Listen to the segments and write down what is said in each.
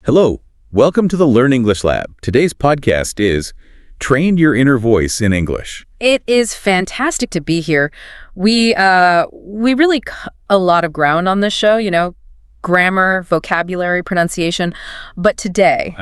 Hello, welcome to the Learn English Lab. Today's podcast is Train Your Inner Voice in English. It is fantastic to be here. We really a lot of ground on this show, grammar, vocabulary, pronunciation. But today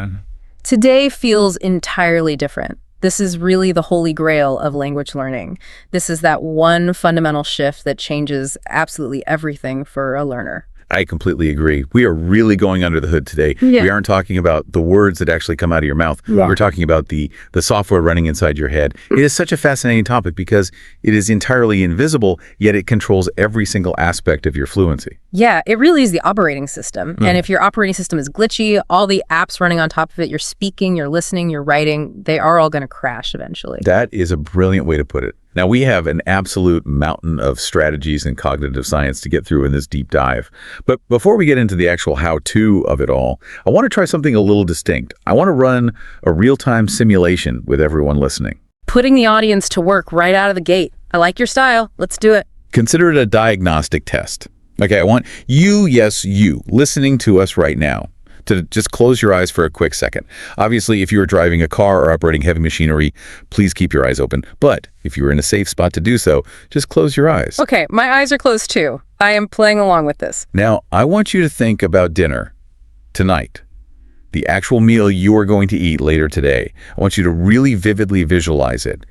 feels entirely different. This is really the holy grail of language learning. This is that one fundamental shift that changes absolutely everything for a learner. I completely agree. We are really going under the hood today. Yeah. We aren't talking about the words that actually come out of your mouth. Yeah. We're talking about the software running inside your head. It is such a fascinating topic because it is entirely invisible, yet it controls every single aspect of your fluency. Yeah, it really is the operating system. And if your operating system is glitchy, all the apps running on top of it, you're speaking, you're listening, you're writing, they are all going to crash eventually. That is a brilliant way to put it. Now, we have an absolute mountain of strategies and cognitive science to get through in this deep dive. But before we get into the actual how-to of it all, I want to try something a little distinct. I want to run a real-time simulation with everyone listening. Putting the audience to work right out of the gate. I like your style. Let's do it. Consider it a diagnostic test. Okay, I want you, yes, you, listening to us right now, to just close your eyes for a quick second. Obviously, if you are driving a car or operating heavy machinery, please keep your eyes open. But if you're in a safe spot to do so, just close your eyes. Okay, my eyes are closed too. I am playing along with this. Now, I want you to think about dinner tonight, the actual meal you are going to eat later today. I want you to really vividly visualize it.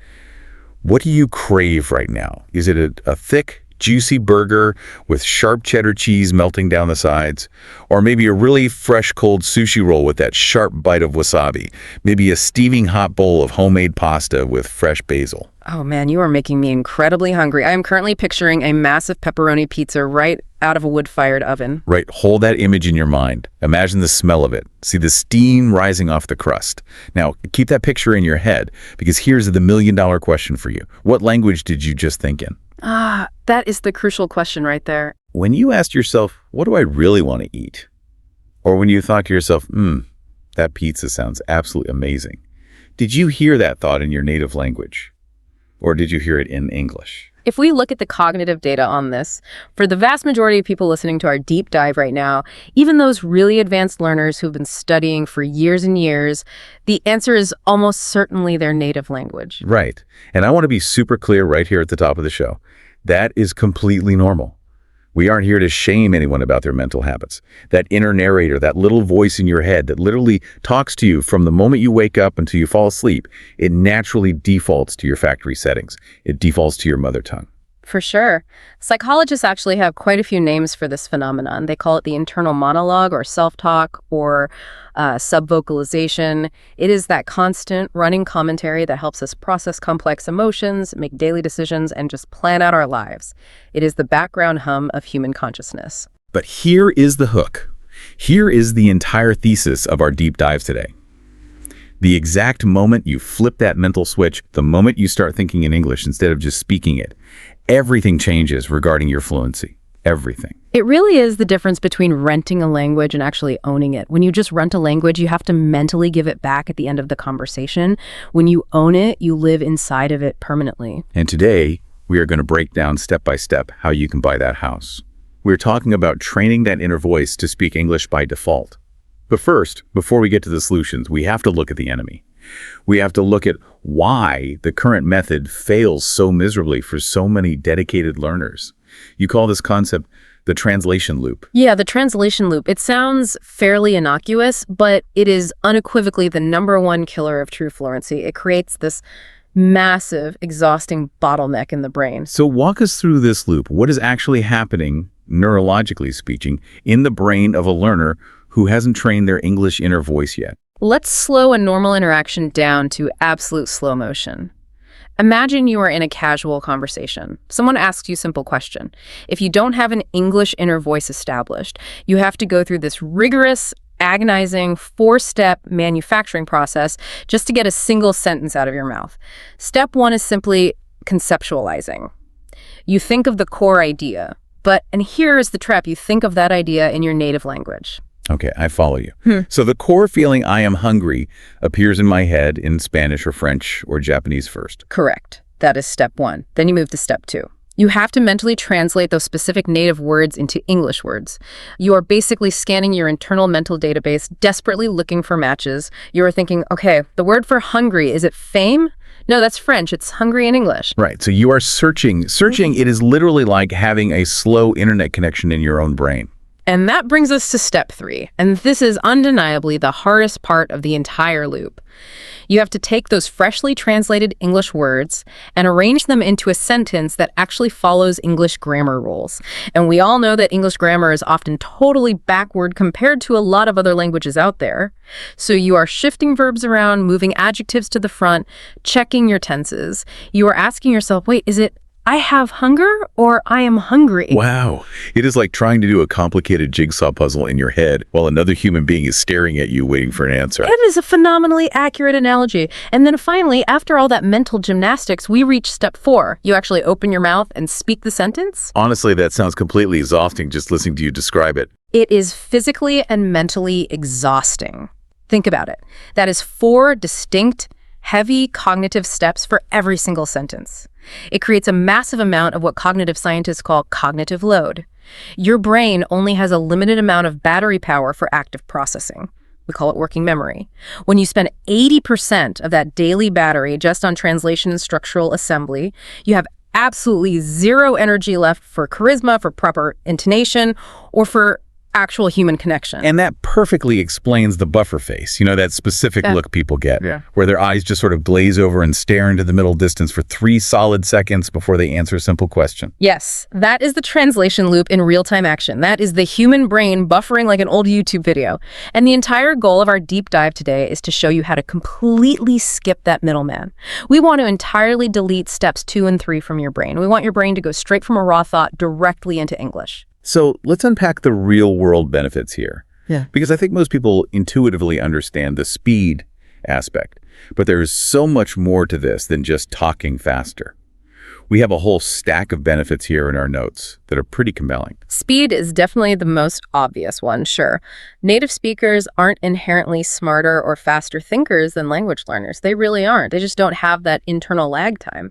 What do you crave right now? Is it a thick, juicy burger with sharp cheddar cheese melting down the sides? Or maybe a really fresh cold sushi roll with that sharp bite of wasabi? Maybe a steaming hot bowl of homemade pasta with fresh basil? Oh man, you are making me incredibly hungry. I am currently picturing a massive pepperoni pizza right out of a wood-fired oven. Right, hold that image in your mind. Imagine the smell of it. See the steam rising off the crust. Now, keep that picture in your head, because here's the million-dollar question for you. What language did you just think in? That is the crucial question right there. When you asked yourself, what do I really want to eat? Or when you thought to yourself, that pizza sounds absolutely amazing. Did you hear that thought in your native language? Or did you hear it in English? If we look at the cognitive data on this, for the vast majority of people listening to our deep dive right now, even those really advanced learners who've been studying for years and years, the answer is almost certainly their native language. Right. And I want to be super clear right here at the top of the show. That is completely normal. We aren't here to shame anyone about their mental habits. That inner narrator, that little voice in your head that literally talks to you from the moment you wake up until you fall asleep, it naturally defaults to your factory settings. It defaults to your mother tongue. For sure. Psychologists actually have quite a few names for this phenomenon. They call it the internal monologue or self-talk or subvocalization. It is that constant running commentary that helps us process complex emotions, make daily decisions, and just plan out our lives. It is the background hum of human consciousness. But here is the hook. Here is the entire thesis of our deep dive today. The exact moment you flip that mental switch, the moment you start thinking in English instead of just speaking it, everything changes regarding your fluency. Everything. It really is the difference between renting a language and actually owning it. When you just rent a language, you have to mentally give it back at the end of the conversation. When you own it, you live inside of it permanently. And today, we are going to break down step by step how you can buy that house. We're talking about training that inner voice to speak English by default. But first, before we get to the solutions, we have to look at the enemy. We have to look at why the current method fails so miserably for so many dedicated learners. You call this concept the translation loop. Yeah, the translation loop. It sounds fairly innocuous, but it is unequivocally the #1 killer of true fluency. It creates this massive, exhausting bottleneck in the brain. So walk us through this loop. What is actually happening, neurologically speaking, in the brain of a learner who hasn't trained their English inner voice yet? Let's slow a normal interaction down to absolute slow motion. Imagine you are in a casual conversation. Someone asks you a simple question. If you don't have an English inner voice established, you have to go through this rigorous, agonizing 4-step manufacturing process just to get a single sentence out of your mouth. Step 1 is simply conceptualizing. You think of the core idea, and here is the trap, you think of that idea in your native language. Okay, I follow you. So the core feeling I am hungry appears in my head in Spanish or French or Japanese first. Correct. That is step 1. Then you move to step 2. You have to mentally translate those specific native words into English words. You are basically scanning your internal mental database, desperately looking for matches. You are thinking, okay, the word for hungry, is it fame? No, that's French. It's hungry in English. Right. So you are searching. Searching, it is literally like having a slow internet connection in your own brain. And that brings us to step 3. And this is undeniably the hardest part of the entire loop. You have to take those freshly translated English words and arrange them into a sentence that actually follows English grammar rules. And we all know that English grammar is often totally backward compared to a lot of other languages out there. So you are shifting verbs around, moving adjectives to the front, checking your tenses. You are asking yourself, wait, is it I have hunger or I am hungry? Wow. It is like trying to do a complicated jigsaw puzzle in your head while another human being is staring at you waiting for an answer. It is a phenomenally accurate analogy. And then finally, after all that mental gymnastics, we reach step 4. You actually open your mouth and speak the sentence. Honestly, that sounds completely exhausting just listening to you describe it. It is physically and mentally exhausting. Think about it. That is 4 distinct, heavy cognitive steps for every single sentence. It creates a massive amount of what cognitive scientists call cognitive load. Your brain only has a limited amount of battery power for active processing. We call it working memory. When you spend 80% of that daily battery just on translation and structural assembly, you have absolutely zero energy left for charisma, for proper intonation, or for actual human connection. And that perfectly explains the buffer face, that specific look people get, where their eyes just sort of glaze over and stare into the middle distance for 3 solid seconds before they answer a simple question. Yes, that is the translation loop in real-time action. That is the human brain buffering like an old YouTube video. And the entire goal of our deep dive today is to show you how to completely skip that middleman. We want to entirely delete steps 2 and 3 from your brain. We want your brain to go straight from a raw thought directly into English. So let's unpack the real-world benefits here. Because I think most people intuitively understand the speed aspect, but there is so much more to this than just talking faster. We have a whole stack of benefits here in our notes that are pretty compelling. Speed is definitely the most obvious one, sure. Native speakers aren't inherently smarter or faster thinkers than language learners. They really aren't. They just don't have that internal lag time.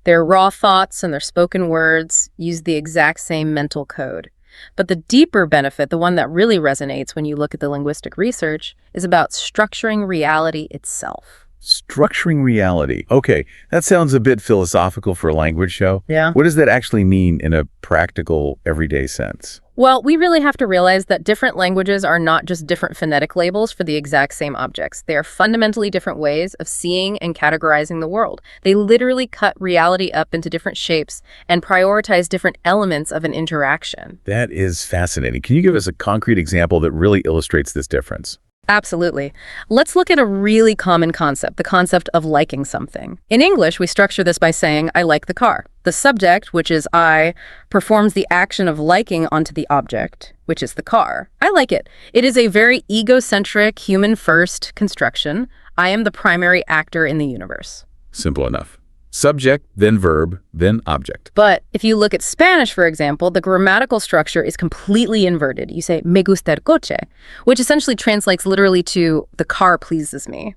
Their raw thoughts and their spoken words use the exact same mental code. But the deeper benefit, the one that really resonates when you look at the linguistic research, is about structuring reality itself. Structuring reality. Okay, that sounds a bit philosophical for a language show. Yeah. What does that actually mean in a practical, everyday sense? Well, we really have to realize that different languages are not just different phonetic labels for the exact same objects. They are fundamentally different ways of seeing and categorizing the world. They literally cut reality up into different shapes and prioritize different elements of an interaction. That is fascinating. Can you give us a concrete example that really illustrates this difference? Absolutely. Let's look at a really common concept, the concept of liking something. In English, we structure this by saying, I like the car. The subject, which is I, performs the action of liking onto the object, which is the car. I like it. It is a very egocentric, human-first construction. I am the primary actor in the universe. Simple enough. Subject, then verb, then object. But if you look at Spanish, for example, the grammatical structure is completely inverted. You say, me gusta el coche, which essentially translates literally to, the car pleases me.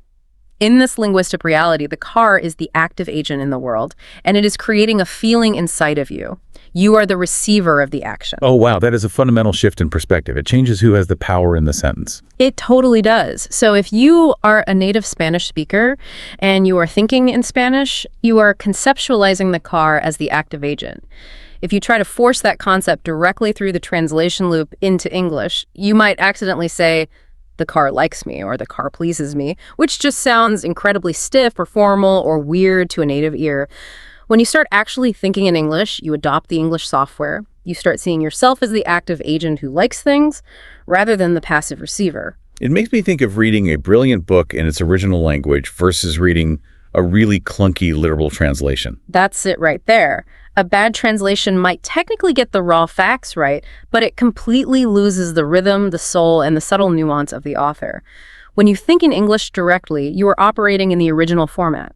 In this linguistic reality, the car is the active agent in the world, and it is creating a feeling inside of you. You are the receiver of the action. Oh, wow. That is a fundamental shift in perspective. It changes who has the power in the sentence. It totally does. So if you are a native Spanish speaker and you are thinking in Spanish, you are conceptualizing the car as the active agent. If you try to force that concept directly through the translation loop into English, you might accidentally say, the car likes me, or the car pleases me, which just sounds incredibly stiff or formal or weird to a native ear. When you start actually thinking in English, you adopt the English software. You start seeing yourself as the active agent who likes things, rather than the passive receiver. It makes me think of reading a brilliant book in its original language versus reading a really clunky literal translation. That's it right there. A bad translation might technically get the raw facts right, but it completely loses the rhythm, the soul, and the subtle nuance of the author. When you think in English directly, you are operating in the original format.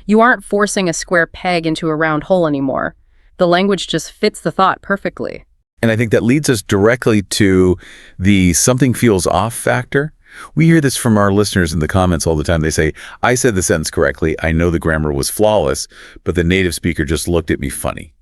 You aren't forcing a square peg into a round hole anymore. The language just fits the thought perfectly. And I think that leads us directly to the something feels off factor. We hear this from our listeners in the comments all the time. They say, I said the sentence correctly. I know the grammar was flawless, but the native speaker just looked at me funny.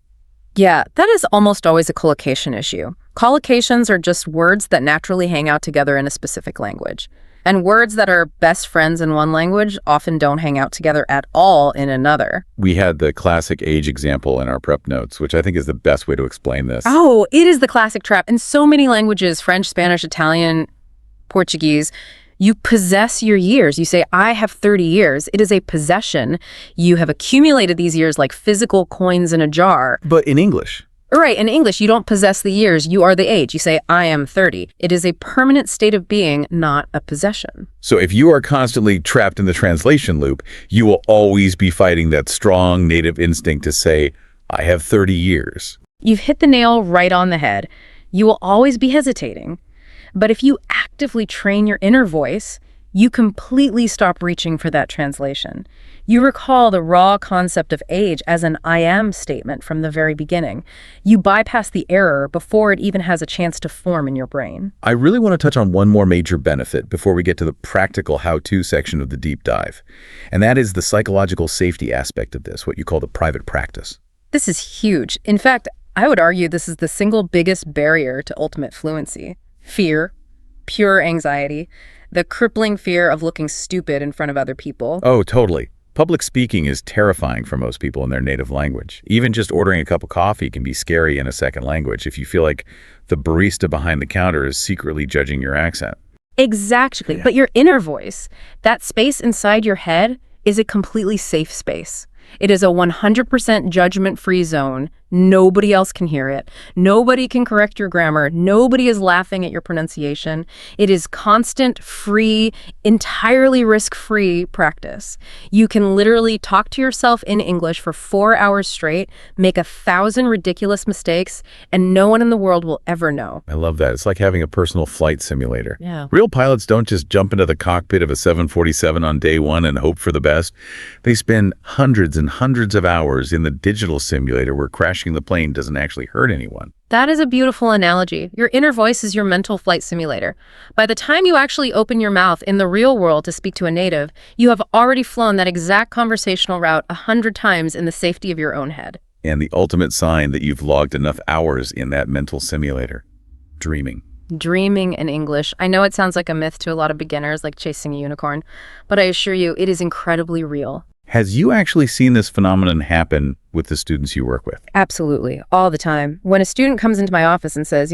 Yeah, that is almost always a collocation issue. Collocations are just words that naturally hang out together in a specific language. And words that are best friends in one language often don't hang out together at all in another. We had the classic age example in our prep notes, which I think is the best way to explain this. Oh, it is the classic trap. In so many languages, French, Spanish, Italian, Portuguese, you possess your years. You say, I have 30 years. It is a possession. You have accumulated these years like physical coins in a jar. But in English? Right. In English, you don't possess the years. You are the age. You say, I am 30. It is a permanent state of being, not a possession. So if you are constantly trapped in the translation loop, you will always be fighting that strong native instinct to say, I have 30 years. You've hit the nail right on the head. You will always be hesitating. But if you actively train your inner voice, you completely stop reaching for that translation. You recall the raw concept of age as an I am statement from the very beginning. You bypass the error before it even has a chance to form in your brain. I really want to touch on one more major benefit before we get to the practical how-to section of the deep dive. And that is the psychological safety aspect of this, what you call the private practice. This is huge. In fact, I would argue this is the single biggest barrier to ultimate fluency. Fear, pure anxiety, the crippling fear of looking stupid in front of other people. Oh, totally. Public speaking is terrifying for most people in their native language. Even just ordering a cup of coffee can be scary in a second language if you feel like the barista behind the counter is secretly judging your accent. Exactly. Yeah. But your inner voice, that space inside your head, is a completely safe space. It is a 100% judgment-free zone. Nobody else can hear it. Nobody can correct your grammar. Nobody is laughing at your pronunciation. It is constant, free, entirely risk-free practice. You can literally talk to yourself in English for 4 hours straight, make 1,000 ridiculous mistakes, and no one in the world will ever know. I love that. It's like having a personal flight simulator. Yeah. Real pilots don't just jump into the cockpit of a 747 on day one and hope for the best. They spend hundreds and hundreds of hours in the digital simulator where crashing the plane doesn't actually hurt anyone. That is a beautiful analogy. Your inner voice is your mental flight simulator. By the time you actually open your mouth in the real world to speak to a native, you have already flown that exact conversational route 100 times in the safety of your own head. And the ultimate sign that you've logged enough hours in that mental simulator. Dreaming. Dreaming in English. I know it sounds like a myth to a lot of beginners, like chasing a unicorn, but I assure you, it is incredibly real. Has you actually seen this phenomenon happen with the students you work with? Absolutely. All the time. When a student comes into my office and says,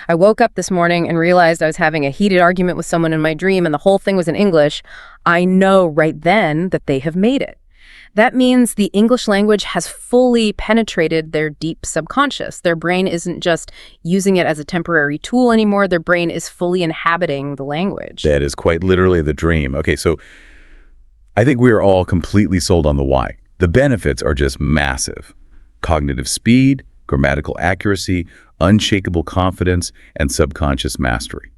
I woke up this morning and realized I was having a heated argument with someone in my dream and the whole thing was in English, I know right then that they have made it. That means the English language has fully penetrated their deep subconscious. Their brain isn't just using it as a temporary tool anymore. Their brain is fully inhabiting the language. That is quite literally the dream. Okay, so I think we are all completely sold on the why. The benefits are just massive. Cognitive speed, grammatical accuracy, unshakable confidence, and subconscious mastery.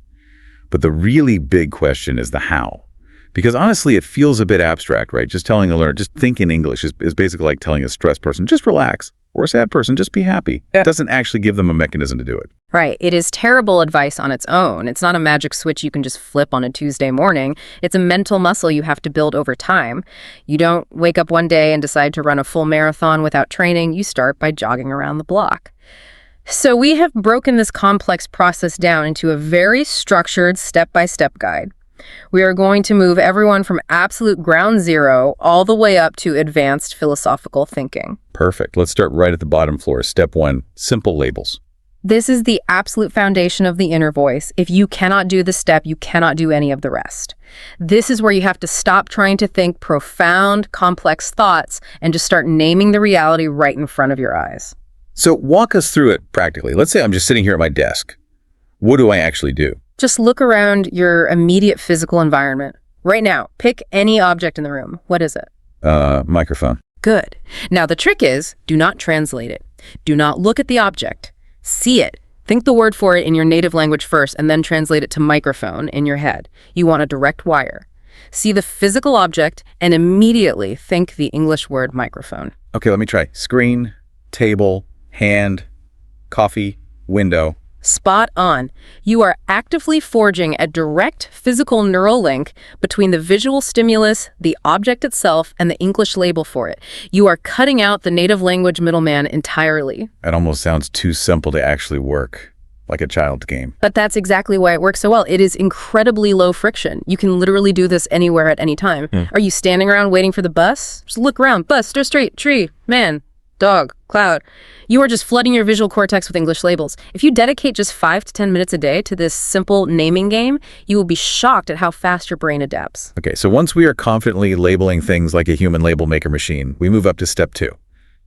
But the really big question is the how. Because honestly, it feels a bit abstract, right? Just telling a learner, just think in English is basically like telling a stressed person, just relax. Or a sad person, just be happy. It doesn't actually give them a mechanism to do it. Right. It is terrible advice on its own. It's not a magic switch you can just flip on a Tuesday morning. It's a mental muscle you have to build over time. You don't wake up one day and decide to run a full marathon without training. You start by jogging around the block. So we have broken this complex process down into a very structured step-by-step guide. We are going to move everyone from absolute ground zero all the way up to advanced philosophical thinking. Perfect. Let's start right at the bottom floor. Step 1, simple labels. This is the absolute foundation of the inner voice. If you cannot do this step, you cannot do any of the rest. This is where you have to stop trying to think profound, complex thoughts and just start naming the reality right in front of your eyes. So walk us through it practically. Let's say I'm just sitting here at my desk. What do I actually do? Just look around your immediate physical environment. Right now, pick any object in the room. What is it? Microphone. Good. Now the trick is, do not translate it. Do not look at the object. See it. Think the word for it in your native language first and then translate it to microphone in your head. You want a direct wire. See the physical object and immediately think the English word microphone. Okay, let me try. Screen, table, hand, coffee, window. Spot on. You are actively forging a direct physical neural link between the visual stimulus, the object itself, and the English label for it. You are cutting out the native language middleman entirely. It almost sounds too simple to actually work, like a child's game. But that's exactly why it works so well. It is incredibly low friction. You can literally do this anywhere at any time. Are you standing around waiting for the bus? Just look around. Bus, stare straight, tree, man, dog, cloud. You are just flooding your visual cortex with English labels. If you dedicate just 5 to 10 minutes a day to this simple naming game, you will be shocked at how fast your brain adapts. Okay, so once we are confidently labeling things like a human label maker machine, we move up to step 2,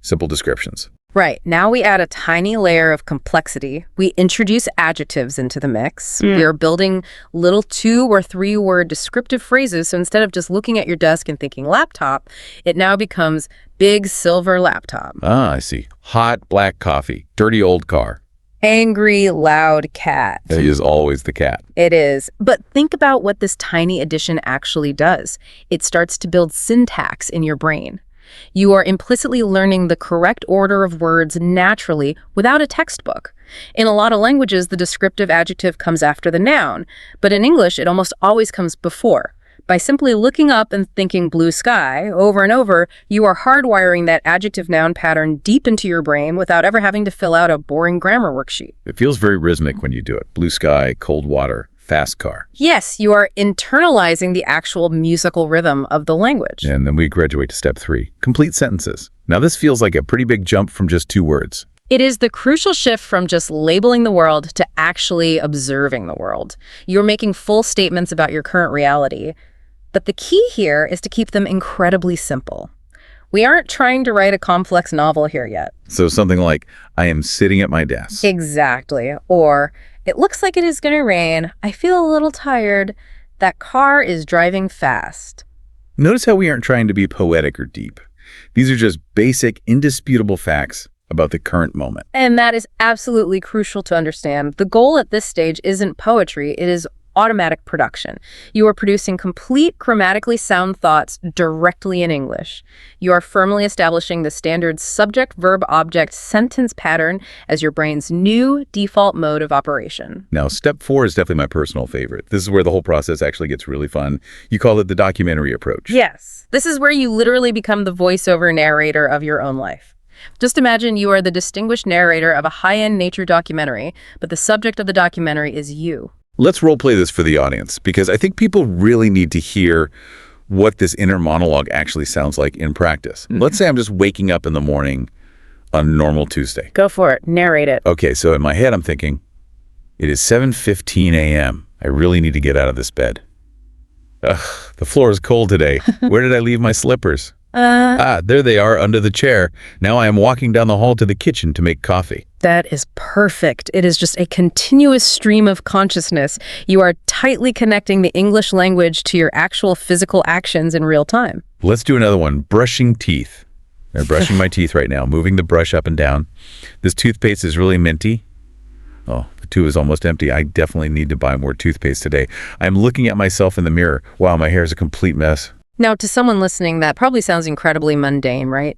simple descriptions. Right. Now we add a tiny layer of complexity. We introduce adjectives into the mix. We are building little 2 or 3 word descriptive phrases. So instead of just looking at your desk and thinking laptop, it now becomes big silver laptop. Ah, I see. Hot black coffee, dirty old car. Angry, loud cat. That is always the cat. It is. But think about what this tiny addition actually does. It starts to build syntax in your brain. You are implicitly learning the correct order of words naturally without a textbook. In a lot of languages, the descriptive adjective comes after the noun, but in English, it almost always comes before. By simply looking up and thinking blue sky over and over, you are hardwiring that adjective-noun pattern deep into your brain without ever having to fill out a boring grammar worksheet. It feels very rhythmic when you do it. Blue sky, cold water, fast car. Yes, you are internalizing the actual musical rhythm of the language. And then we graduate to step 3, complete sentences. Now this feels like a pretty big jump from just 2 words. It is the crucial shift from just labeling the world to actually observing the world. You're making full statements about your current reality. But the key here is to keep them incredibly simple. We aren't trying to write a complex novel here yet. So something like, I am sitting at my desk. Exactly. Or, it looks like it is going to rain. I feel a little tired. That car is driving fast. Notice how we aren't trying to be poetic or deep. These are just basic, indisputable facts about the current moment. And that is absolutely crucial to understand. The goal at this stage isn't poetry, it is automatic production. You are producing complete grammatically sound thoughts directly in English. You are firmly establishing the standard subject-verb-object sentence pattern as your brain's new default mode of operation. Now, step 4 is definitely my personal favorite. This is where the whole process actually gets really fun. You call it the documentary approach. Yes. This is where you literally become the voiceover narrator of your own life. Just imagine you are the distinguished narrator of a high-end nature documentary, but the subject of the documentary is you. Let's role play this for the audience, because I think people really need to hear what this inner monologue actually sounds like in practice. Let's say I'm just waking up in the morning on a normal Tuesday. Go for it. Narrate it. Okay, so in my head I'm thinking, it is 7:15 a.m. I really need to get out of this bed. Ugh, the floor is cold today. Where did I leave my slippers? There they are under the chair. Now I am walking down the hall to the kitchen to make coffee. That is perfect. It is just a continuous stream of consciousness. You are tightly connecting the English language to your actual physical actions in real time. Let's do another one. Brushing teeth. I'm brushing my teeth right now, moving the brush up and down. This toothpaste is really minty. Oh, the tube is almost empty. I definitely need to buy more toothpaste today. I'm looking at myself in the mirror. Wow, my hair is a complete mess. Now, to someone listening, that probably sounds incredibly mundane, right?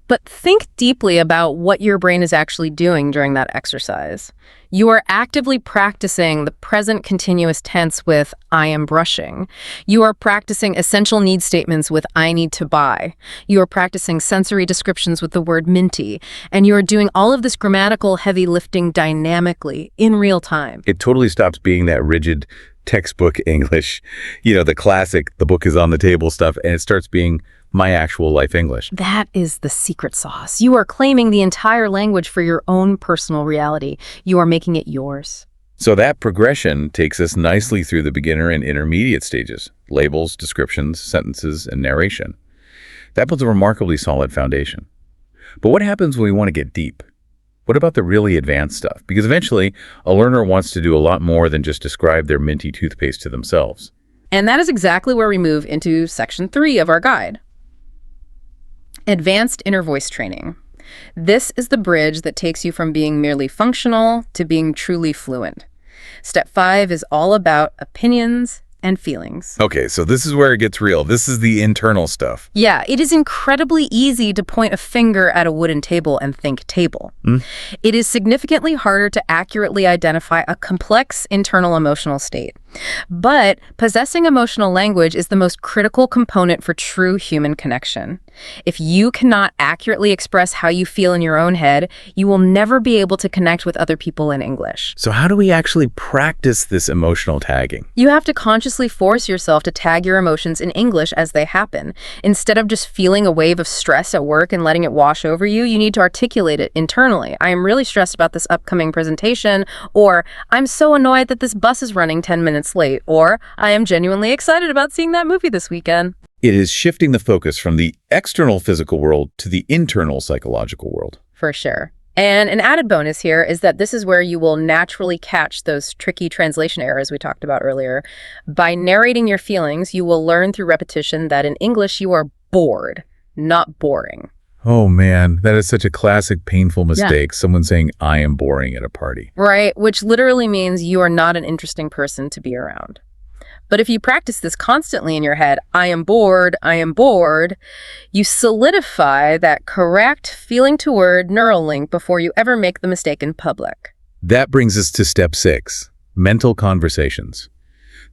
But think deeply about what your brain is actually doing during that exercise. You are actively practicing the present continuous tense with I am brushing. You are practicing essential need statements with I need to buy. You are practicing sensory descriptions with the word minty. And you are doing all of this grammatical heavy lifting dynamically in real time. It totally stops being that rigid textbook English, the classic, the book is on the table stuff, and it starts being my actual life English. That is the secret sauce. You are claiming the entire language for your own personal reality. You are making it yours. So that progression takes us nicely through the beginner and intermediate stages: labels, descriptions, sentences, and narration. That builds a remarkably solid foundation. But what happens when we want to get deep? What about the really advanced stuff? Because eventually, a learner wants to do a lot more than just describe their minty toothpaste to themselves. And that is exactly where we move into section 3 of our guide. Advanced inner voice training. This is the bridge that takes you from being merely functional to being truly fluent. Step 5 is all about opinions, and feelings. Okay, so this is where it gets real. This is the internal stuff. Yeah, it is incredibly easy to point a finger at a wooden table and think table. It is significantly harder to accurately identify a complex internal emotional state. But possessing emotional language is the most critical component for true human connection. If you cannot accurately express how you feel in your own head, you will never be able to connect with other people in English. So how do we actually practice this emotional tagging? You have to consciously force yourself to tag your emotions in English as they happen. Instead of just feeling a wave of stress at work and letting it wash over you, you need to articulate it internally. I am really stressed about this upcoming presentation, or I'm so annoyed that this bus is running 10 minutes late, or I am genuinely excited about seeing that movie this weekend. It is shifting the focus from the external physical world to the internal psychological world. For sure. And an added bonus here is that this is where you will naturally catch those tricky translation errors we talked about earlier. By narrating your feelings, you will learn through repetition that in English you are bored, not boring. Oh man, that is such a classic painful mistake. Someone saying, I am boring at a party. Right, which literally means you are not an interesting person to be around. But if you practice this constantly in your head, I am bored, you solidify that correct feeling-to-word neural link before you ever make the mistake in public. That brings us to step 6, mental conversations.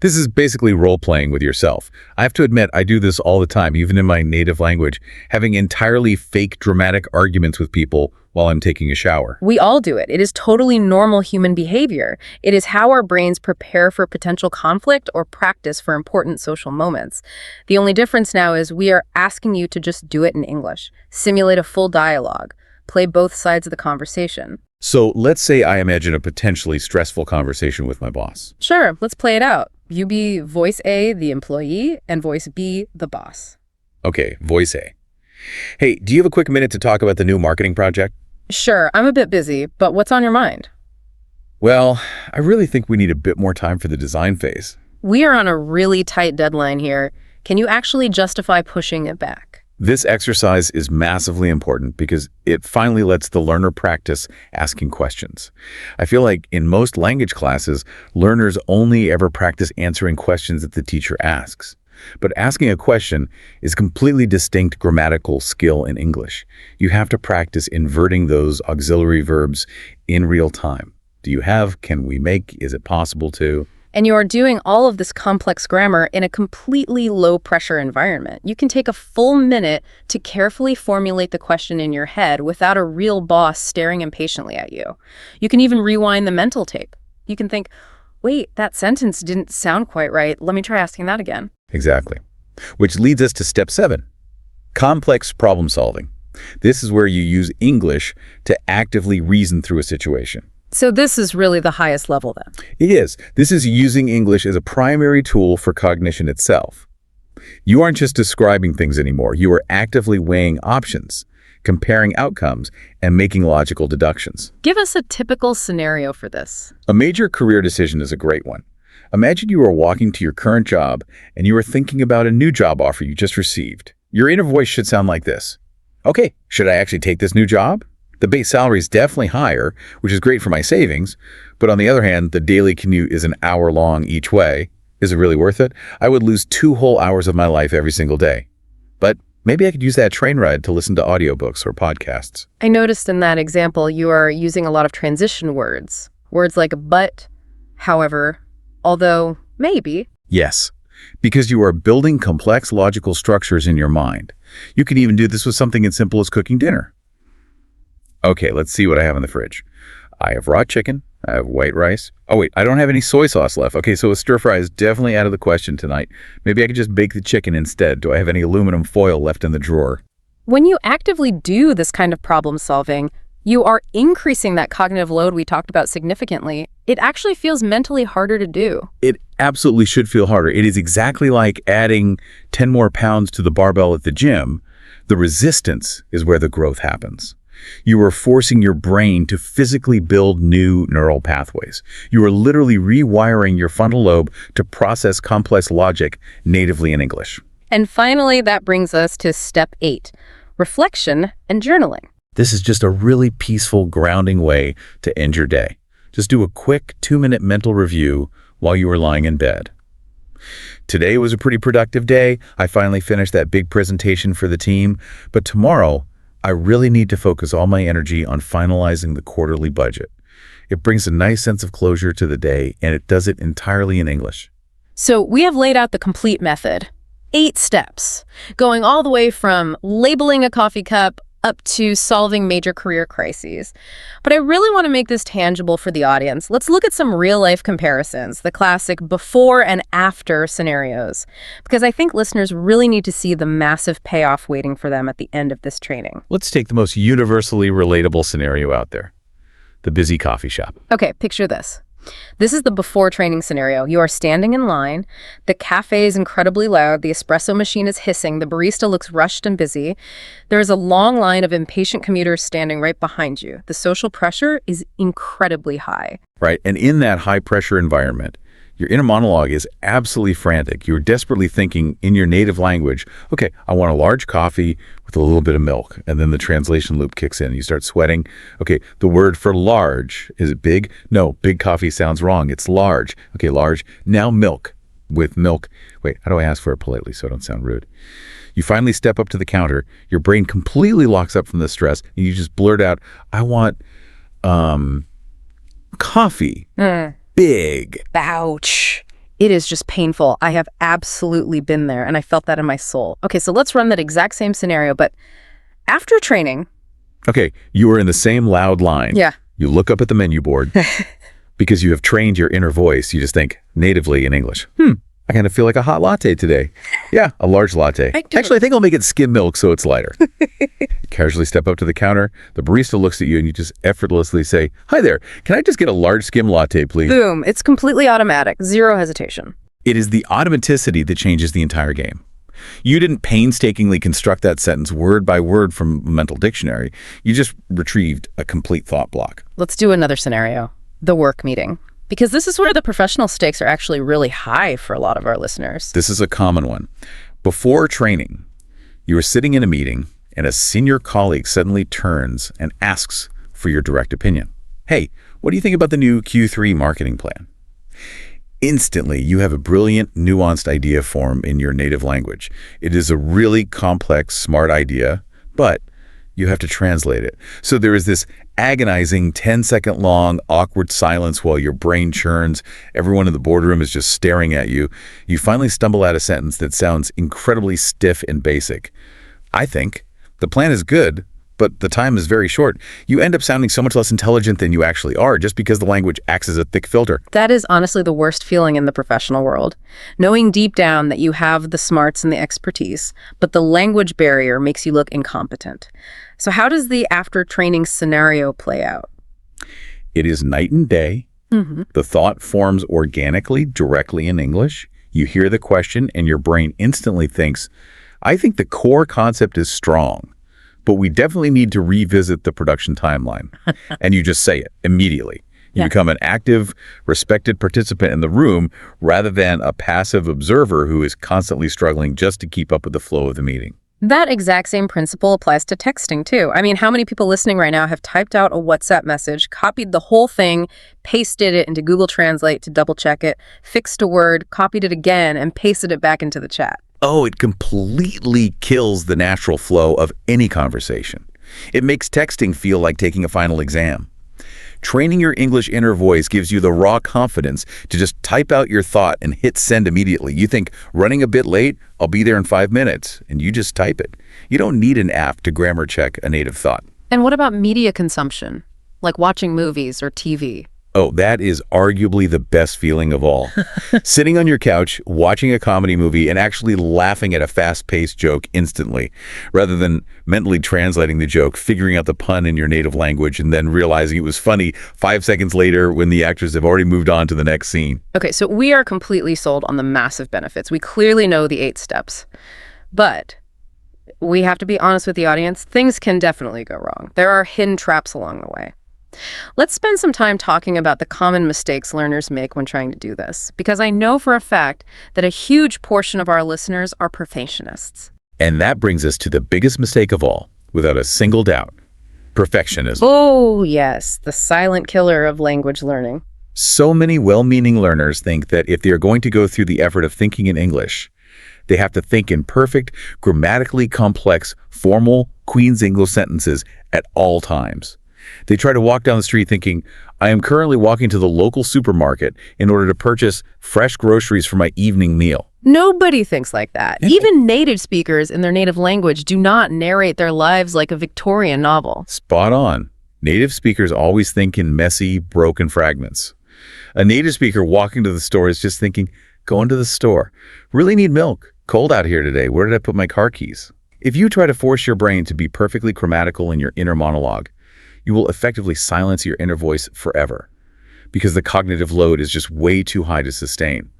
This is basically role-playing with yourself. I have to admit, I do this all the time, even in my native language, having entirely fake dramatic arguments with people while I'm taking a shower. We all do it. It is totally normal human behavior. It is how our brains prepare for potential conflict or practice for important social moments. The only difference now is we are asking you to just do it in English. Simulate a full dialogue. Play both sides of the conversation. So let's say I imagine a potentially stressful conversation with my boss. Sure, let's play it out. You be voice A, the employee, and voice B, the boss. Okay, voice A. Hey, do you have a quick minute to talk about the new marketing project? Sure, I'm a bit busy, but what's on your mind? Well, I really think we need a bit more time for the design phase. We are on a really tight deadline here. Can you actually justify pushing it back? This exercise is massively important because it finally lets the learner practice asking questions. I feel like in most language classes, learners only ever practice answering questions that the teacher asks. But asking a question is a completely distinct grammatical skill in English. You have to practice inverting those auxiliary verbs in real time. Do you have? Can we make? Is it possible to? And you are doing all of this complex grammar in a completely low-pressure environment. You can take a full minute to carefully formulate the question in your head without a real boss staring impatiently at you. You can even rewind the mental tape. You can think, wait, that sentence didn't sound quite right. Let me try asking that again. Exactly. Which leads us to step 7, complex problem solving. This is where you use English to actively reason through a situation. So this is really the highest level then? It is. This is using English as a primary tool for cognition itself. You aren't just describing things anymore. You are actively weighing options, comparing outcomes, and making logical deductions. Give us a typical scenario for this. A major career decision is a great one. Imagine you are walking to your current job and you are thinking about a new job offer you just received. Your inner voice should sound like this. Okay, should I actually take this new job? The base salary is definitely higher, which is great for my savings. But on the other hand, the daily commute is an hour long each way. Is it really worth it? I would lose 2 whole hours of my life every single day. But maybe I could use that train ride to listen to audiobooks or podcasts. I noticed in that example, you are using a lot of transition words. Words like but, however, although, maybe. Yes, because you are building complex logical structures in your mind. You can even do this with something as simple as cooking dinner. Okay, let's see what I have in the fridge. I have raw chicken. I have white rice. Oh wait, I don't have any soy sauce left. Okay, so a stir fry is definitely out of the question tonight. Maybe I could just bake the chicken instead. Do I have any aluminum foil left in the drawer? When you actively do this kind of problem solving, you are increasing that cognitive load we talked about significantly. It actually feels mentally harder to do. It absolutely should feel harder. It is exactly like adding 10 more pounds to the barbell at the gym. The resistance is where the growth happens. You are forcing your brain to physically build new neural pathways. You are literally rewiring your frontal lobe to process complex logic natively in English. And finally, that brings us to step 8, reflection and journaling. This is just a really peaceful, grounding way to end your day. Just do a quick 2-minute mental review while you are lying in bed. Today was a pretty productive day. I finally finished that big presentation for the team. But tomorrow, I really need to focus all my energy on finalizing the quarterly budget. It brings a nice sense of closure to the day, and it does it entirely in English. So we have laid out the complete method. 8 steps, going all the way from labeling a coffee cup up to solving major career crises. But I really want to make this tangible for the audience. Let's look at some real-life comparisons, the classic before and after scenarios, because I think listeners really need to see the massive payoff waiting for them at the end of this training. Let's take the most universally relatable scenario out there, the busy coffee shop. Okay, picture this. This is the before training scenario. You are standing in line. The cafe is incredibly loud. The espresso machine is hissing. The barista looks rushed and busy. There is a long line of impatient commuters standing right behind you. The social pressure is incredibly high. Right, and in that high-pressure environment, your inner monologue is absolutely frantic. You're desperately thinking in your native language, okay, I want a large coffee with a little bit of milk. And then the translation loop kicks in. You start sweating. Okay, the word for large, is it big? No, big coffee sounds wrong. It's large. Okay, large. Now milk. With milk. Wait, how do I ask for it politely so I don't sound rude? You finally step up to the counter. Your brain completely locks up from the stress. And you just blurt out, I want coffee. Big. Ouch. It is just painful. I have absolutely been there, and I felt that in my soul. Okay, so let's run that exact same scenario, but after training. Okay, you are in the same loud line. Yeah. You look up at the menu board. Because you have trained your inner voice, you just think natively in English. I kind of feel like a hot latte today. Yeah, a large latte. Actually, I think I'll make it skim milk so it's lighter. You casually step up to the counter. The barista looks at you and you just effortlessly say, hi there, can I just get a large skim latte, please? Boom. It's completely automatic. Zero hesitation. It is the automaticity that changes the entire game. You didn't painstakingly construct that sentence word by word from a mental dictionary. You just retrieved a complete thought block. Let's do another scenario. The work meeting. Because this is where the professional stakes are actually really high for a lot of our listeners. This is a common one. Before training, you are sitting in a meeting and a senior colleague suddenly turns and asks for your direct opinion. Hey, what do you think about the new Q3 marketing plan? Instantly, you have a brilliant, nuanced idea form in your native language. It is a really complex, smart idea, but you have to translate it. So there is this agonizing 10-second long awkward silence while your brain churns. Everyone in the boardroom is just staring at you. You finally stumble out a sentence that sounds incredibly stiff and basic. I think the plan is good, but the time is very short. You end up sounding so much less intelligent than you actually are just because the language acts as a thick filter. That is honestly the worst feeling in the professional world. Knowing deep down that you have the smarts and the expertise, but the language barrier makes you look incompetent. So how does the after training scenario play out? It is night and day. The thought forms organically, directly in English. You hear the question and your brain instantly thinks, I think the core concept is strong, but we definitely need to revisit the production timeline. And you just say it immediately. You become an active, respected participant in the room rather than a passive observer who is constantly struggling just to keep up with the flow of the meeting. That exact same principle applies to texting, too. I mean, how many people listening right now have typed out a WhatsApp message, copied the whole thing, pasted it into Google Translate to double-check it, fixed a word, copied it again, and pasted it back into the chat? Oh, it completely kills the natural flow of any conversation. It makes texting feel like taking a final exam. Training your English inner voice gives you the raw confidence to just type out your thought and hit send immediately. You think, running a bit late, I'll be there in 5 minutes, and you just type it. You don't need an app to grammar check a native thought. And what about media consumption, like watching movies or TV? Oh, that is arguably the best feeling of all. Sitting on your couch, watching a comedy movie, and actually laughing at a fast-paced joke instantly, rather than mentally translating the joke, figuring out the pun in your native language, and then realizing it was funny 5 seconds later when the actors have already moved on to the next scene. Okay, so we are completely sold on the massive benefits. We clearly know the 8 steps. But we have to be honest with the audience. Things can definitely go wrong. There are hidden traps along the way. Let's spend some time talking about the common mistakes learners make when trying to do this, because I know for a fact that a huge portion of our listeners are perfectionists. And that brings us to the biggest mistake of all, without a single doubt, perfectionism. Oh, yes, the silent killer of language learning. So many well-meaning learners think that if they are going to go through the effort of thinking in English, they have to think in perfect, grammatically complex, formal Queen's English sentences at all times. They try to walk down the street thinking, I am currently walking to the local supermarket in order to purchase fresh groceries for my evening meal. Nobody thinks like that. Even native speakers in their native language do not narrate their lives like a Victorian novel. Spot on. Native speakers always think in messy, broken fragments. A native speaker walking to the store is just thinking, going to the store. Really need milk. Cold out here today. Where did I put my car keys? If you try to force your brain to be perfectly grammatical in your inner monologue, you will effectively silence your inner voice forever because the cognitive load is just way too high to sustain.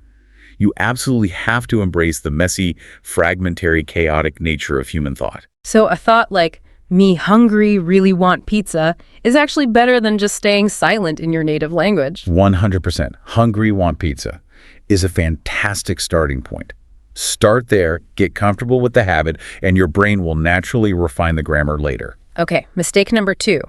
You absolutely have to embrace the messy, fragmentary, chaotic nature of human thought. So a thought like, me hungry, really want pizza, is actually better than just staying silent in your native language. 100%. Hungry, want pizza is a fantastic starting point. Start there, get comfortable with the habit, and your brain will naturally refine the grammar later. Okay, mistake number 2.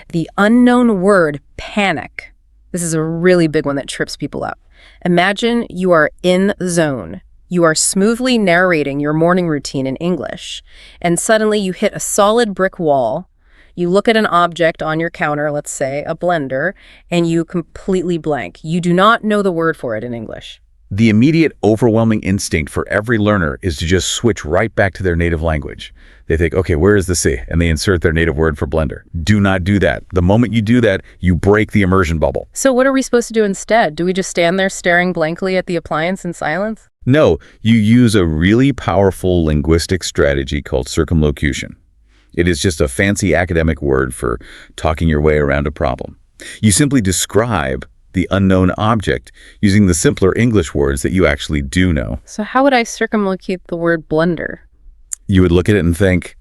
The unknown word panic. This is a really big one that trips people up. Imagine you are in the zone. You are smoothly narrating your morning routine in English, and suddenly you hit a solid brick wall. You look at an object on your counter, let's say a blender, and you completely blank. You do not know the word for it in English. The immediate, overwhelming instinct for every learner is to just switch right back to their native language. They think, okay, where is the C? And they insert their native word for blender. Do not do that. The moment you do that, you break the immersion bubble. So what are we supposed to do instead? Do we just stand there staring blankly at the appliance in silence? No, you use a really powerful linguistic strategy called circumlocution. It is just a fancy academic word for talking your way around a problem. You simply describe the unknown object using the simpler English words that you actually do know. So how would I circumlocute the word blender? You would look at it and think,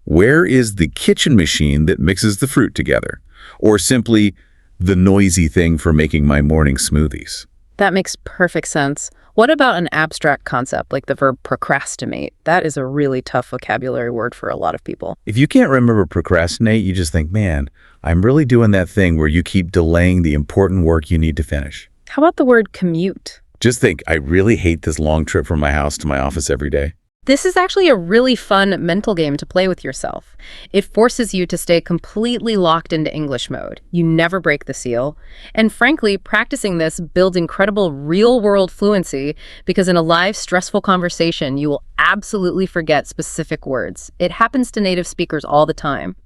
where is the kitchen machine that mixes the fruit together? Or simply, the noisy thing for making my morning smoothies. That makes perfect sense. What about an abstract concept like the verb procrastinate? That is a really tough vocabulary word for a lot of people. If you can't remember procrastinate, you just think, man, I'm really doing that thing where you keep delaying the important work you need to finish. How about the word commute? Just think, I really hate this long trip from my house to my office every day. This is actually a really fun mental game to play with yourself. It forces you to stay completely locked into English mode. You never break the seal. And frankly, practicing this builds incredible real-world fluency because in a live, stressful conversation, you will absolutely forget specific words. It happens to native speakers all the time.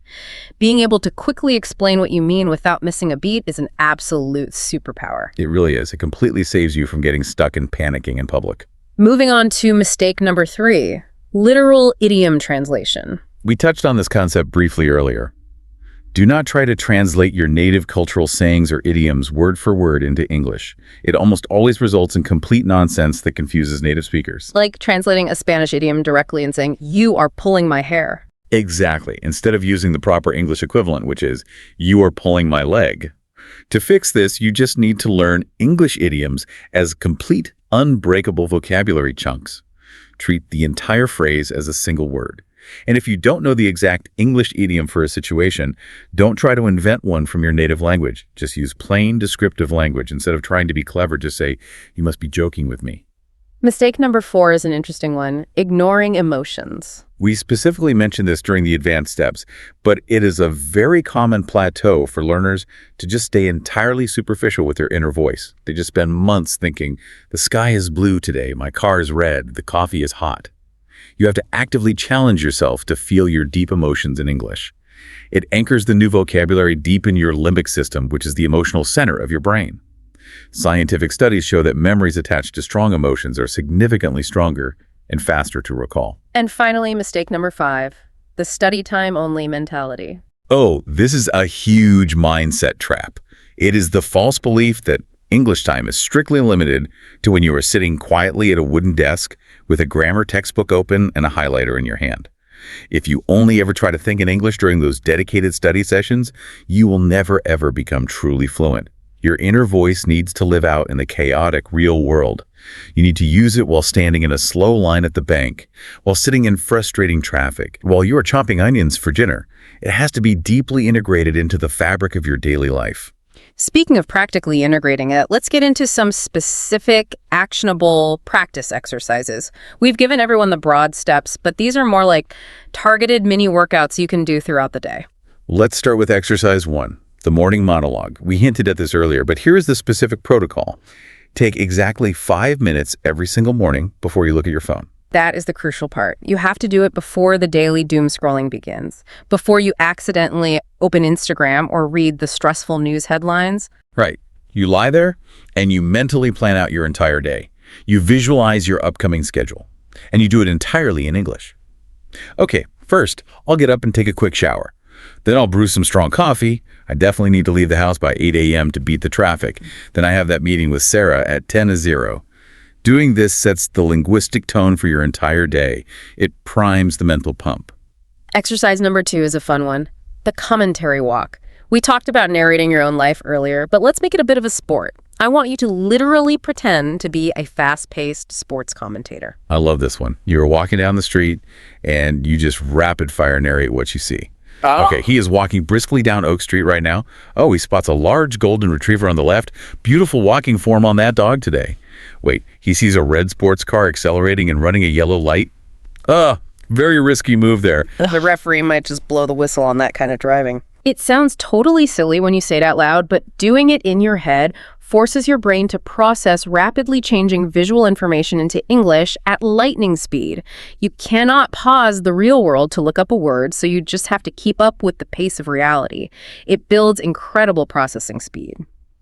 Being able to quickly explain what you mean without missing a beat is an absolute superpower. It really is. It completely saves you from getting stuck and panicking in public. Moving on to mistake number 3, literal idiom translation. We touched on this concept briefly earlier. Do not try to translate your native cultural sayings or idioms word for word into English. It almost always results in complete nonsense that confuses native speakers. Like translating a Spanish idiom directly and saying, you are pulling my hair. Exactly. Instead of using the proper English equivalent, which is, you are pulling my leg. To fix this, you just need to learn English idioms as complete, unbreakable vocabulary chunks. Treat the entire phrase as a single word. And if you don't know the exact English idiom for a situation, don't try to invent one from your native language. Just use plain descriptive language. Instead of trying to be clever, just say, you must be joking with me. Mistake number 4 is an interesting one, ignoring emotions. We specifically mentioned this during the advanced steps, but it is a very common plateau for learners to just stay entirely superficial with their inner voice. They just spend months thinking, the sky is blue today, my car is red, the coffee is hot. You have to actively challenge yourself to feel your deep emotions in English. It anchors the new vocabulary deep in your limbic system, which is the emotional center of your brain. Scientific studies show that memories attached to strong emotions are significantly stronger and faster to recall. And finally, mistake number 5, the study time only mentality. Oh, this is a huge mindset trap. It is the false belief that English time is strictly limited to when you are sitting quietly at a wooden desk with a grammar textbook open and a highlighter in your hand. If you only ever try to think in English during those dedicated study sessions, you will never ever become truly fluent. Your inner voice needs to live out in the chaotic real world. You need to use it while standing in a slow line at the bank, while sitting in frustrating traffic, while you are chopping onions for dinner. It has to be deeply integrated into the fabric of your daily life. Speaking of practically integrating it, let's get into some specific, actionable practice exercises. We've given everyone the broad steps, but these are more like targeted mini workouts you can do throughout the day. Let's start with exercise 1, the morning monologue. We hinted at this earlier, but here is the specific protocol. Take exactly 5 minutes every single morning before you look at your phone. That is the crucial part. You have to do it before the daily doom scrolling begins, before you accidentally open Instagram or read the stressful news headlines. Right. You lie there and you mentally plan out your entire day. You visualize your upcoming schedule, and you do it entirely in English. Okay, first, I'll get up and take a quick shower. Then I'll brew some strong coffee. I definitely need to leave the house by 8 a.m. to beat the traffic. Then I have that meeting with Sarah at 10:00. Doing this sets the linguistic tone for your entire day. It primes the mental pump. Exercise number 2 is a fun one, the commentary walk. We talked about narrating your own life earlier, but let's make it a bit of a sport. I want you to literally pretend to be a fast-paced sports commentator. I love this one. You're walking down the street and you just rapid-fire narrate what you see. Okay, he is walking briskly down Oak Street right now. Oh, he spots a large golden retriever on the left. Beautiful walking form on that dog today. Wait, he sees a red sports car accelerating and running a yellow light. Very risky move there. The referee might just blow the whistle on that kind of driving. It sounds totally silly when you say it out loud, but doing it in your head forces your brain to process rapidly changing visual information into English at lightning speed. You cannot pause the real world to look up a word, so you just have to keep up with the pace of reality. It builds incredible processing speed.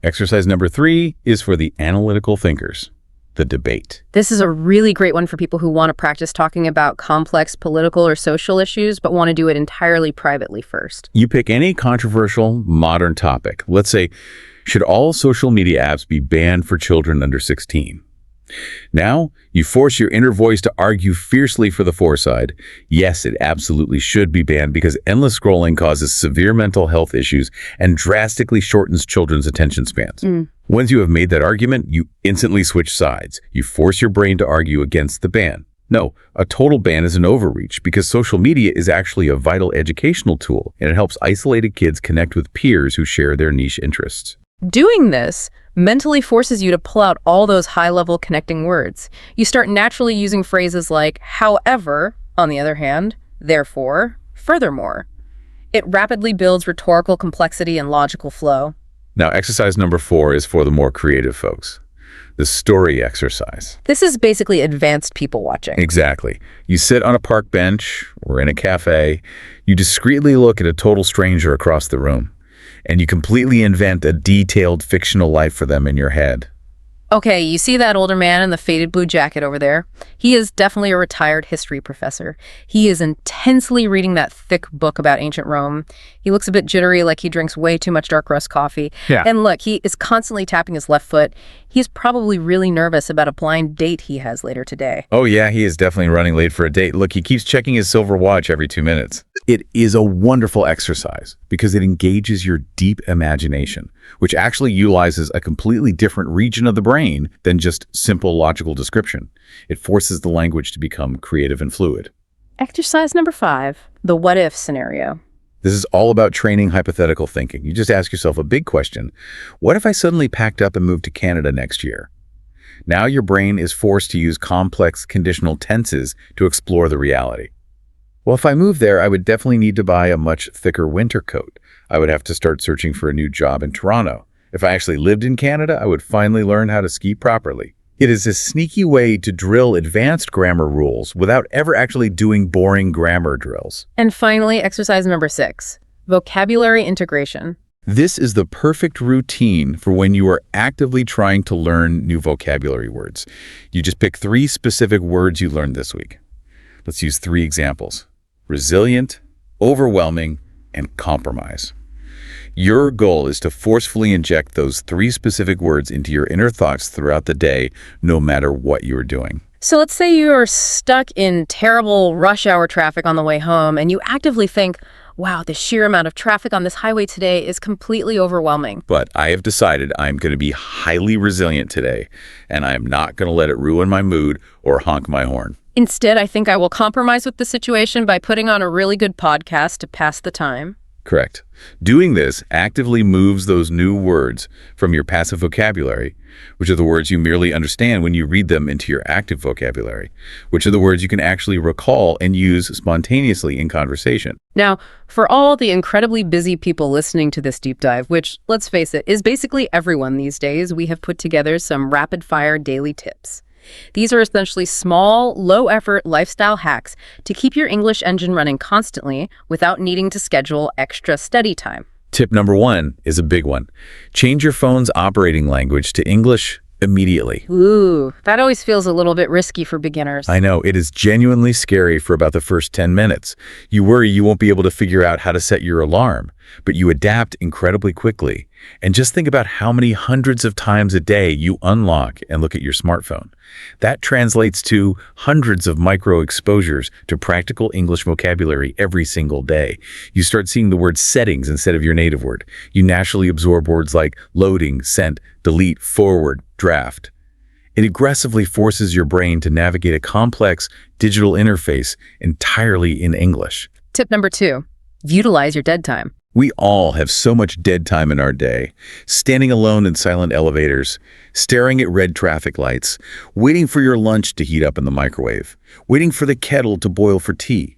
Exercise number 3 is for the analytical thinkers, the debate. This is a really great one for people who want to practice talking about complex political or social issues, but want to do it entirely privately first. You pick any controversial modern topic. Let's say, should all social media apps be banned for children under 16? Now, you force your inner voice to argue fiercely for the for side. Yes, it absolutely should be banned because endless scrolling causes severe mental health issues and drastically shortens children's attention spans. Once you have made that argument, you instantly switch sides. You force your brain to argue against the ban. No, a total ban is an overreach because social media is actually a vital educational tool, and it helps isolated kids connect with peers who share their niche interests. Doing this mentally forces you to pull out all those high-level connecting words. You start naturally using phrases like however, on the other hand, therefore, furthermore. It rapidly builds rhetorical complexity and logical flow. Now, exercise number 4 is for the more creative folks. The story exercise. This is basically advanced people watching. Exactly. You sit on a park bench or in a cafe. You discreetly look at a total stranger across the room, and you completely invent a detailed fictional life for them in your head. Okay, you see that older man in the faded blue jacket over there? He is definitely a retired history professor. He is intensely reading that thick book about ancient Rome. He looks a bit jittery, like he drinks way too much dark roast coffee. Yeah. And look, he is constantly tapping his left foot. He's probably really nervous about a blind date he has later today. Oh yeah, he is definitely running late for a date. Look, he keeps checking his silver watch every 2 minutes. It is a wonderful exercise because it engages your deep imagination, which actually utilizes a completely different region of the brain than just simple logical description. It forces the language to become creative and fluid. Exercise number 5, the what-if scenario. This is all about training hypothetical thinking. You just ask yourself a big question. What if I suddenly packed up and moved to Canada next year? Now your brain is forced to use complex conditional tenses to explore the reality. Well, if I moved there, I would definitely need to buy a much thicker winter coat. I would have to start searching for a new job in Toronto. If I actually lived in Canada, I would finally learn how to ski properly. It is a sneaky way to drill advanced grammar rules without ever actually doing boring grammar drills. And finally, exercise number 6, vocabulary integration. This is the perfect routine for when you are actively trying to learn new vocabulary words. You just pick 3 specific words you learned this week. Let's use 3 examples: resilient, overwhelming, and compromise. Your goal is to forcefully inject those 3 specific words into your inner thoughts throughout the day, no matter what you are doing. So let's say you're stuck in terrible rush hour traffic on the way home, and you actively think, wow, the sheer amount of traffic on this highway today is completely overwhelming. But I have decided I'm going to be highly resilient today, and I am not going to let it ruin my mood or honk my horn. Instead, I think I will compromise with the situation by putting on a really good podcast to pass the time. Correct. Doing this actively moves those new words from your passive vocabulary, which are the words you merely understand when you read them, into your active vocabulary, which are the words you can actually recall and use spontaneously in conversation. Now, for all the incredibly busy people listening to this deep dive, which, let's face it, is basically everyone these days, we have put together some rapid-fire daily tips. These are essentially small, low-effort lifestyle hacks to keep your English engine running constantly without needing to schedule extra study time. Tip number 1 is a big one. Change your phone's operating language to English immediately. Ooh, that always feels a little bit risky for beginners. I know, it is genuinely scary for about the first 10 minutes. You worry you won't be able to figure out how to set your alarm, but you adapt incredibly quickly. And just think about how many hundreds of times a day you unlock and look at your smartphone. That translates to hundreds of micro exposures to practical English vocabulary every single day. You start seeing the word settings instead of your native word. You naturally absorb words like loading, sent, delete, forward, draft. It aggressively forces your brain to navigate a complex digital interface entirely in English. Tip number 2, utilize your dead time. We all have so much dead time in our day, standing alone in silent elevators, staring at red traffic lights, waiting for your lunch to heat up in the microwave, waiting for the kettle to boil for tea.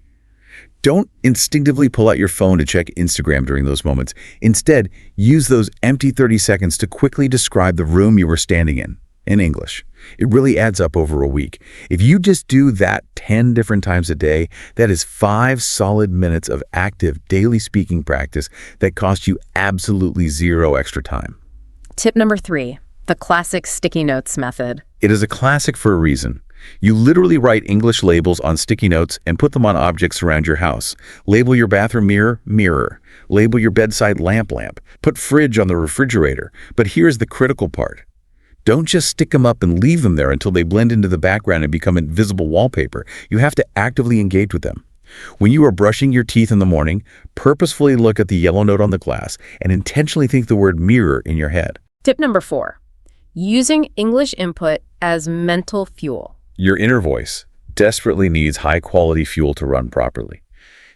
Don't instinctively pull out your phone to check Instagram during those moments. Instead, use those empty 30 seconds to quickly describe the room you were standing in English. It really adds up over a week. If you just do that 10 different times a day, that is 5 solid minutes of active daily speaking practice that costs you absolutely zero extra time. Tip number 3, the classic sticky notes method. It is a classic for a reason. You literally write English labels on sticky notes and put them on objects around your house. Label your bathroom mirror, mirror. Label your bedside lamp, lamp. Put fridge on the refrigerator. But here's the critical part. Don't just stick them up and leave them there until they blend into the background and become invisible wallpaper. You have to actively engage with them. When you are brushing your teeth in the morning, purposefully look at the yellow note on the glass and intentionally think the word mirror in your head. Tip number 4, using English input as mental fuel. Your inner voice desperately needs high-quality fuel to run properly.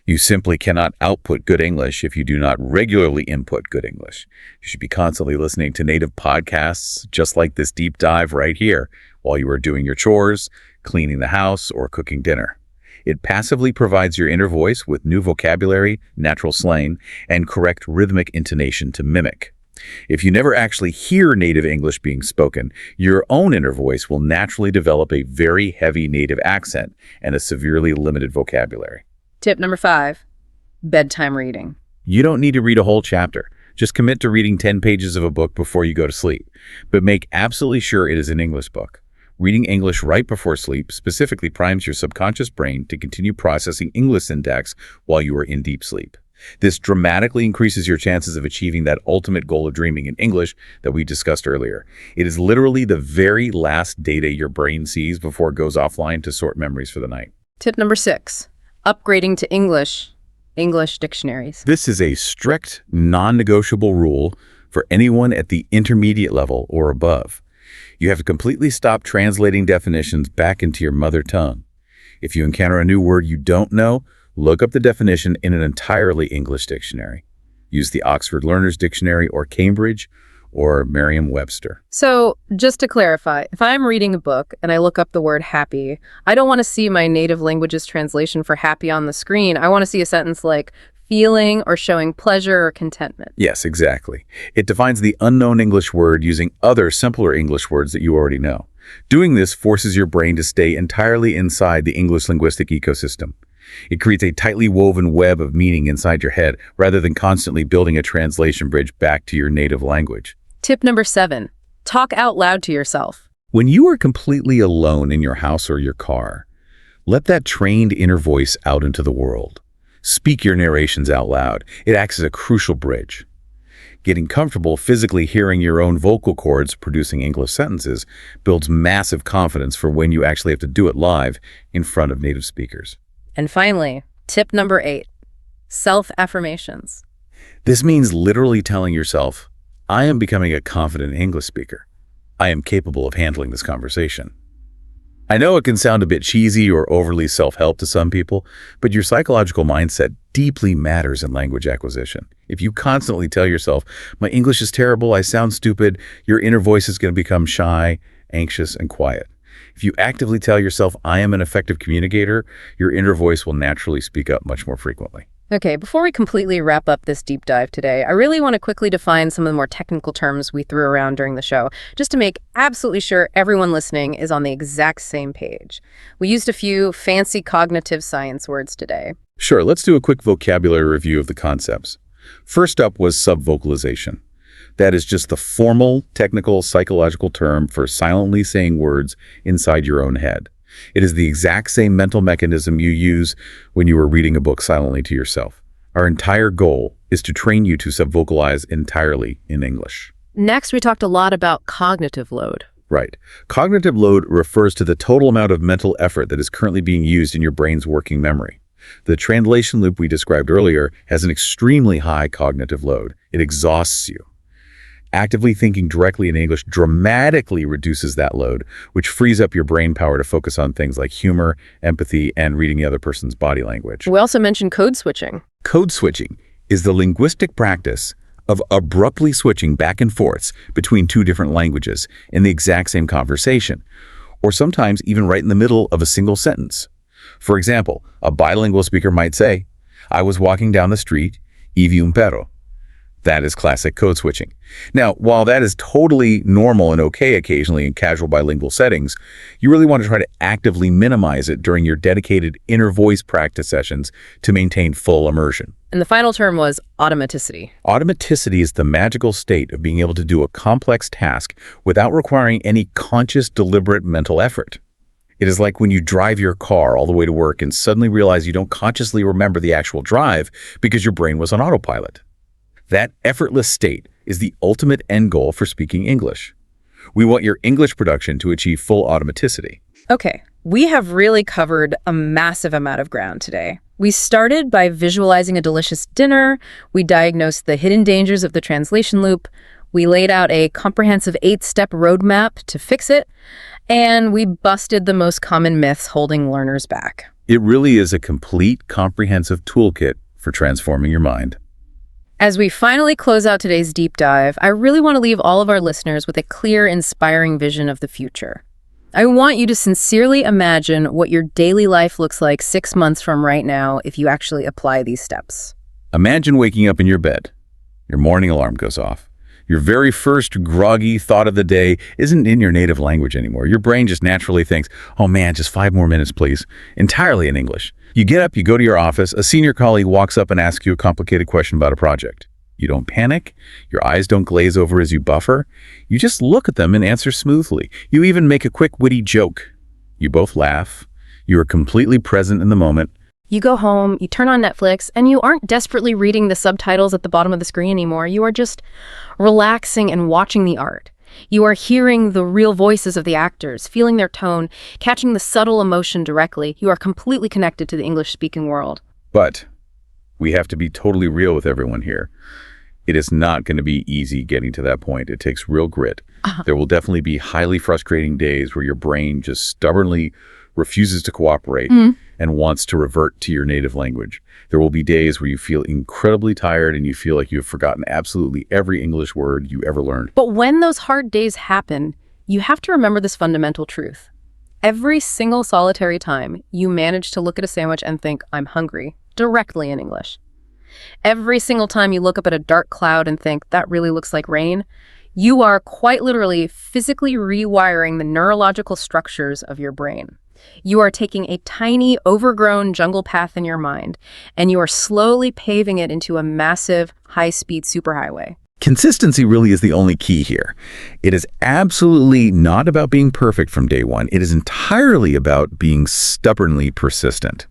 You simply cannot output good English if you do not regularly input good English. You should be constantly listening to native podcasts, just like this deep dive right here, while you are doing your chores, cleaning the house, or cooking dinner. It passively provides your inner voice with new vocabulary, natural slang, and correct rhythmic intonation to mimic. If you never actually hear native English being spoken, your own inner voice will naturally develop a very heavy native accent and a severely limited vocabulary. Tip number 5, bedtime reading. You don't need to read a whole chapter. Just commit to reading 10 pages of a book before you go to sleep. But make absolutely sure it is an English book. Reading English right before sleep specifically primes your subconscious brain to continue processing English syntax while you are in deep sleep. This dramatically increases your chances of achieving that ultimate goal of dreaming in English that we discussed earlier. It is literally the very last data your brain sees before it goes offline to sort memories for the night. Tip number 6, upgrading to English dictionaries. This is a strict, non-negotiable rule for anyone at the intermediate level or above. You have to completely stop translating definitions back into your mother tongue. If you encounter a new word you don't know, look up the definition in an entirely English dictionary. Use the Oxford Learner's Dictionary or Cambridge or Merriam-Webster. So, just to clarify, if I'm reading a book and I look up the word happy, I don't want to see my native language's translation for happy on the screen. I want to see a sentence like feeling or showing pleasure or contentment. Yes, exactly. It defines the unknown English word using other simpler English words that you already know. Doing this forces your brain to stay entirely inside the English linguistic ecosystem. It creates a tightly woven web of meaning inside your head rather than constantly building a translation bridge back to your native language. Tip number 7, talk out loud to yourself. When you are completely alone in your house or your car, let that trained inner voice out into the world. Speak your narrations out loud. It acts as a crucial bridge. Getting comfortable physically hearing your own vocal cords producing English sentences builds massive confidence for when you actually have to do it live in front of native speakers. And finally, tip number 8, self-affirmations. This means literally telling yourself, I am becoming a confident English speaker. I am capable of handling this conversation. I know it can sound a bit cheesy or overly self-help to some people, but your psychological mindset deeply matters in language acquisition. If you constantly tell yourself, my English is terrible, I sound stupid, your inner voice is going to become shy, anxious, and quiet. If you actively tell yourself, I am an effective communicator, your inner voice will naturally speak up much more frequently. Okay, before we completely wrap up this deep dive today, I really want to quickly define some of the more technical terms we threw around during the show, just to make absolutely sure everyone listening is on the exact same page. We used a few fancy cognitive science words today. Sure, let's do a quick vocabulary review of the concepts. First up was subvocalization. That is just the formal, technical, psychological term for silently saying words inside your own head. It is the exact same mental mechanism you use when you are reading a book silently to yourself. Our entire goal is to train you to subvocalize entirely in English. Next, we talked a lot about cognitive load. Right. Cognitive load refers to the total amount of mental effort that is currently being used in your brain's working memory. The translation loop we described earlier has an extremely high cognitive load. It exhausts you. Actively thinking directly in English dramatically reduces that load, which frees up your brain power to focus on things like humor, empathy, and reading the other person's body language. We also mentioned code switching. Code switching is the linguistic practice of abruptly switching back and forths between two different languages in the exact same conversation, or sometimes even right in the middle of a single sentence. For example, a bilingual speaker might say, I was walking down the street, y vi un perro. That is classic code switching. Now, while that is totally normal and okay occasionally in casual bilingual settings, you really want to try to actively minimize it during your dedicated inner voice practice sessions to maintain full immersion. And the final term was automaticity. Automaticity is the magical state of being able to do a complex task without requiring any conscious, deliberate mental effort. It is like when you drive your car all the way to work and suddenly realize you don't consciously remember the actual drive because your brain was on autopilot. That effortless state is the ultimate end goal for speaking English. We want your English production to achieve full automaticity. Okay, we have really covered a massive amount of ground today. We started by visualizing a delicious dinner. We diagnosed the hidden dangers of the translation loop. We laid out a comprehensive 8-step roadmap to fix it. And we busted the most common myths holding learners back. It really is a complete, comprehensive toolkit for transforming your mind. As we finally close out today's deep dive, I really want to leave all of our listeners with a clear, inspiring vision of the future. I want you to sincerely imagine what your daily life looks like 6 months from right now if you actually apply these steps. Imagine waking up in your bed. Your morning alarm goes off. Your very first groggy thought of the day isn't in your native language anymore. Your brain just naturally thinks, oh man, just 5 more minutes, please, entirely in English. You get up, you go to your office, a senior colleague walks up and asks you a complicated question about a project. You don't panic, your eyes don't glaze over as you buffer. You just look at them and answer smoothly. You even make a quick, witty joke. You both laugh. You are completely present in the moment. You go home, you turn on Netflix, and you aren't desperately reading the subtitles at the bottom of the screen anymore. You are just relaxing and watching the art. You are hearing the real voices of the actors, feeling their tone, catching the subtle emotion directly. You are completely connected to the English-speaking world. But we have to be totally real with everyone here. It is not going to be easy getting to that point. It takes real grit. There will definitely be highly frustrating days where your brain just stubbornly refuses to cooperate and wants to revert to your native language. There will be days where you feel incredibly tired and you feel like you've forgotten absolutely every English word you ever learned. But when those hard days happen, you have to remember this fundamental truth. Every single solitary time you manage to look at a sandwich and think, I'm hungry, directly in English. Every single time you look up at a dark cloud and think, that really looks like rain, you are quite literally physically rewiring the neurological structures of your brain. You are taking a tiny, overgrown jungle path in your mind, and you are slowly paving it into a massive, high-speed superhighway. Consistency really is the only key here. It is absolutely not about being perfect from day one. It is entirely about being stubbornly persistent.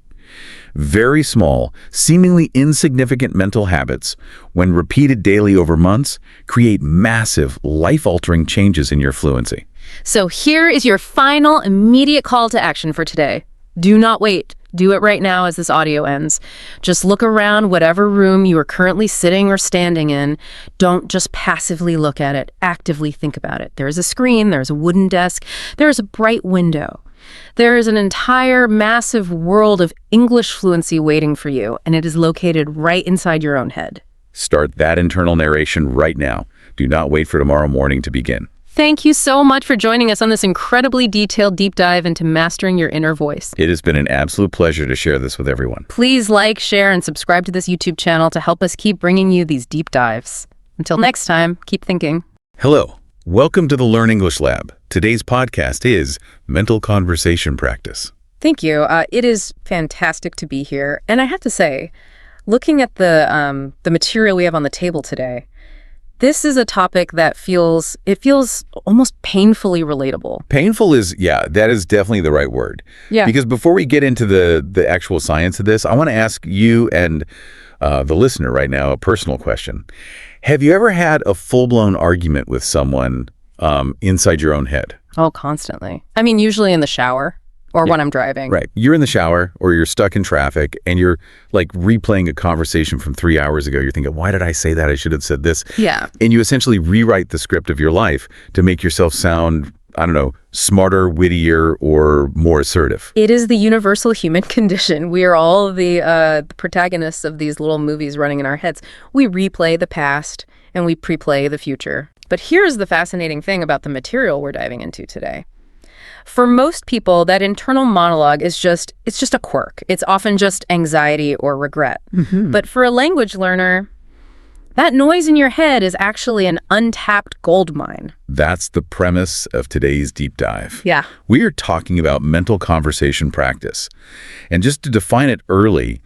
Very small, seemingly insignificant mental habits, when repeated daily over months, create massive, life-altering changes in your fluency. So here is your final, immediate call to action for today. Do not wait. Do it right now as this audio ends. Just look around whatever room you are currently sitting or standing in. Don't just passively look at it. Actively think about it. There is a screen, there's a wooden desk, there is a bright window. There is an entire massive world of English fluency waiting for you, and it is located right inside your own head. Start that internal narration right now. Do not wait for tomorrow morning to begin. Thank you so much for joining us on this incredibly detailed deep dive into mastering your inner voice. It has been an absolute pleasure to share this with everyone. Please like, share, and subscribe to this YouTube channel to help us keep bringing you these deep dives. Until next time, keep thinking. Hello. Welcome to the Learn English Lab. Today's podcast is Mental Conversation Practice. Thank you. It is fantastic to be here. And I have to say, looking at the material we have on the table today, this is a topic that feels almost painfully relatable. Painful is, yeah, that is definitely the right word. Yeah. Because before we get into the actual science of this, I want to ask you and the listener right now a personal question. Have you ever had a full-blown argument with someone inside your own head? Oh, constantly. I mean, usually in the shower or when I'm driving. Right. You're in the shower or you're stuck in traffic and you're like replaying a conversation from 3 hours ago. You're thinking, why did I say that? I should have said this. Yeah. And you essentially rewrite the script of your life to make yourself sound, I don't know, smarter, wittier, or more assertive. It is the universal human condition. We are all the protagonists of these little movies running in our heads. We replay the past and we pre-play the future. But here's the fascinating thing about the material we're diving into today. For most people, that internal monologue is just a quirk. It's often just anxiety or regret. Mm-hmm. But for a language learner, that noise in your head is actually an untapped gold mine. That's the premise of today's deep dive. Yeah. We are talking about mental conversation practice. And just to define it early,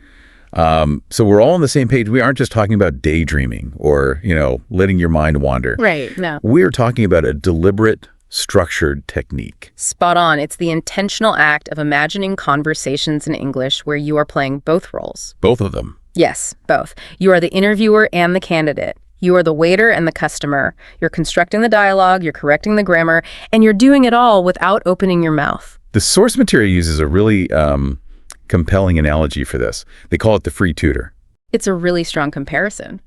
so we're all on the same page. We aren't just talking about daydreaming or, letting your mind wander. Right, no. We are talking about a deliberate, structured technique. Spot on. It's the intentional act of imagining conversations in English where you are playing both roles. Both of them. Yes, both. You are the interviewer and the candidate. You are the waiter and the customer. You're constructing the dialogue, you're correcting the grammar, and you're doing it all without opening your mouth. The source material uses a really compelling analogy for this. They call it the free tutor. It's a really strong comparison.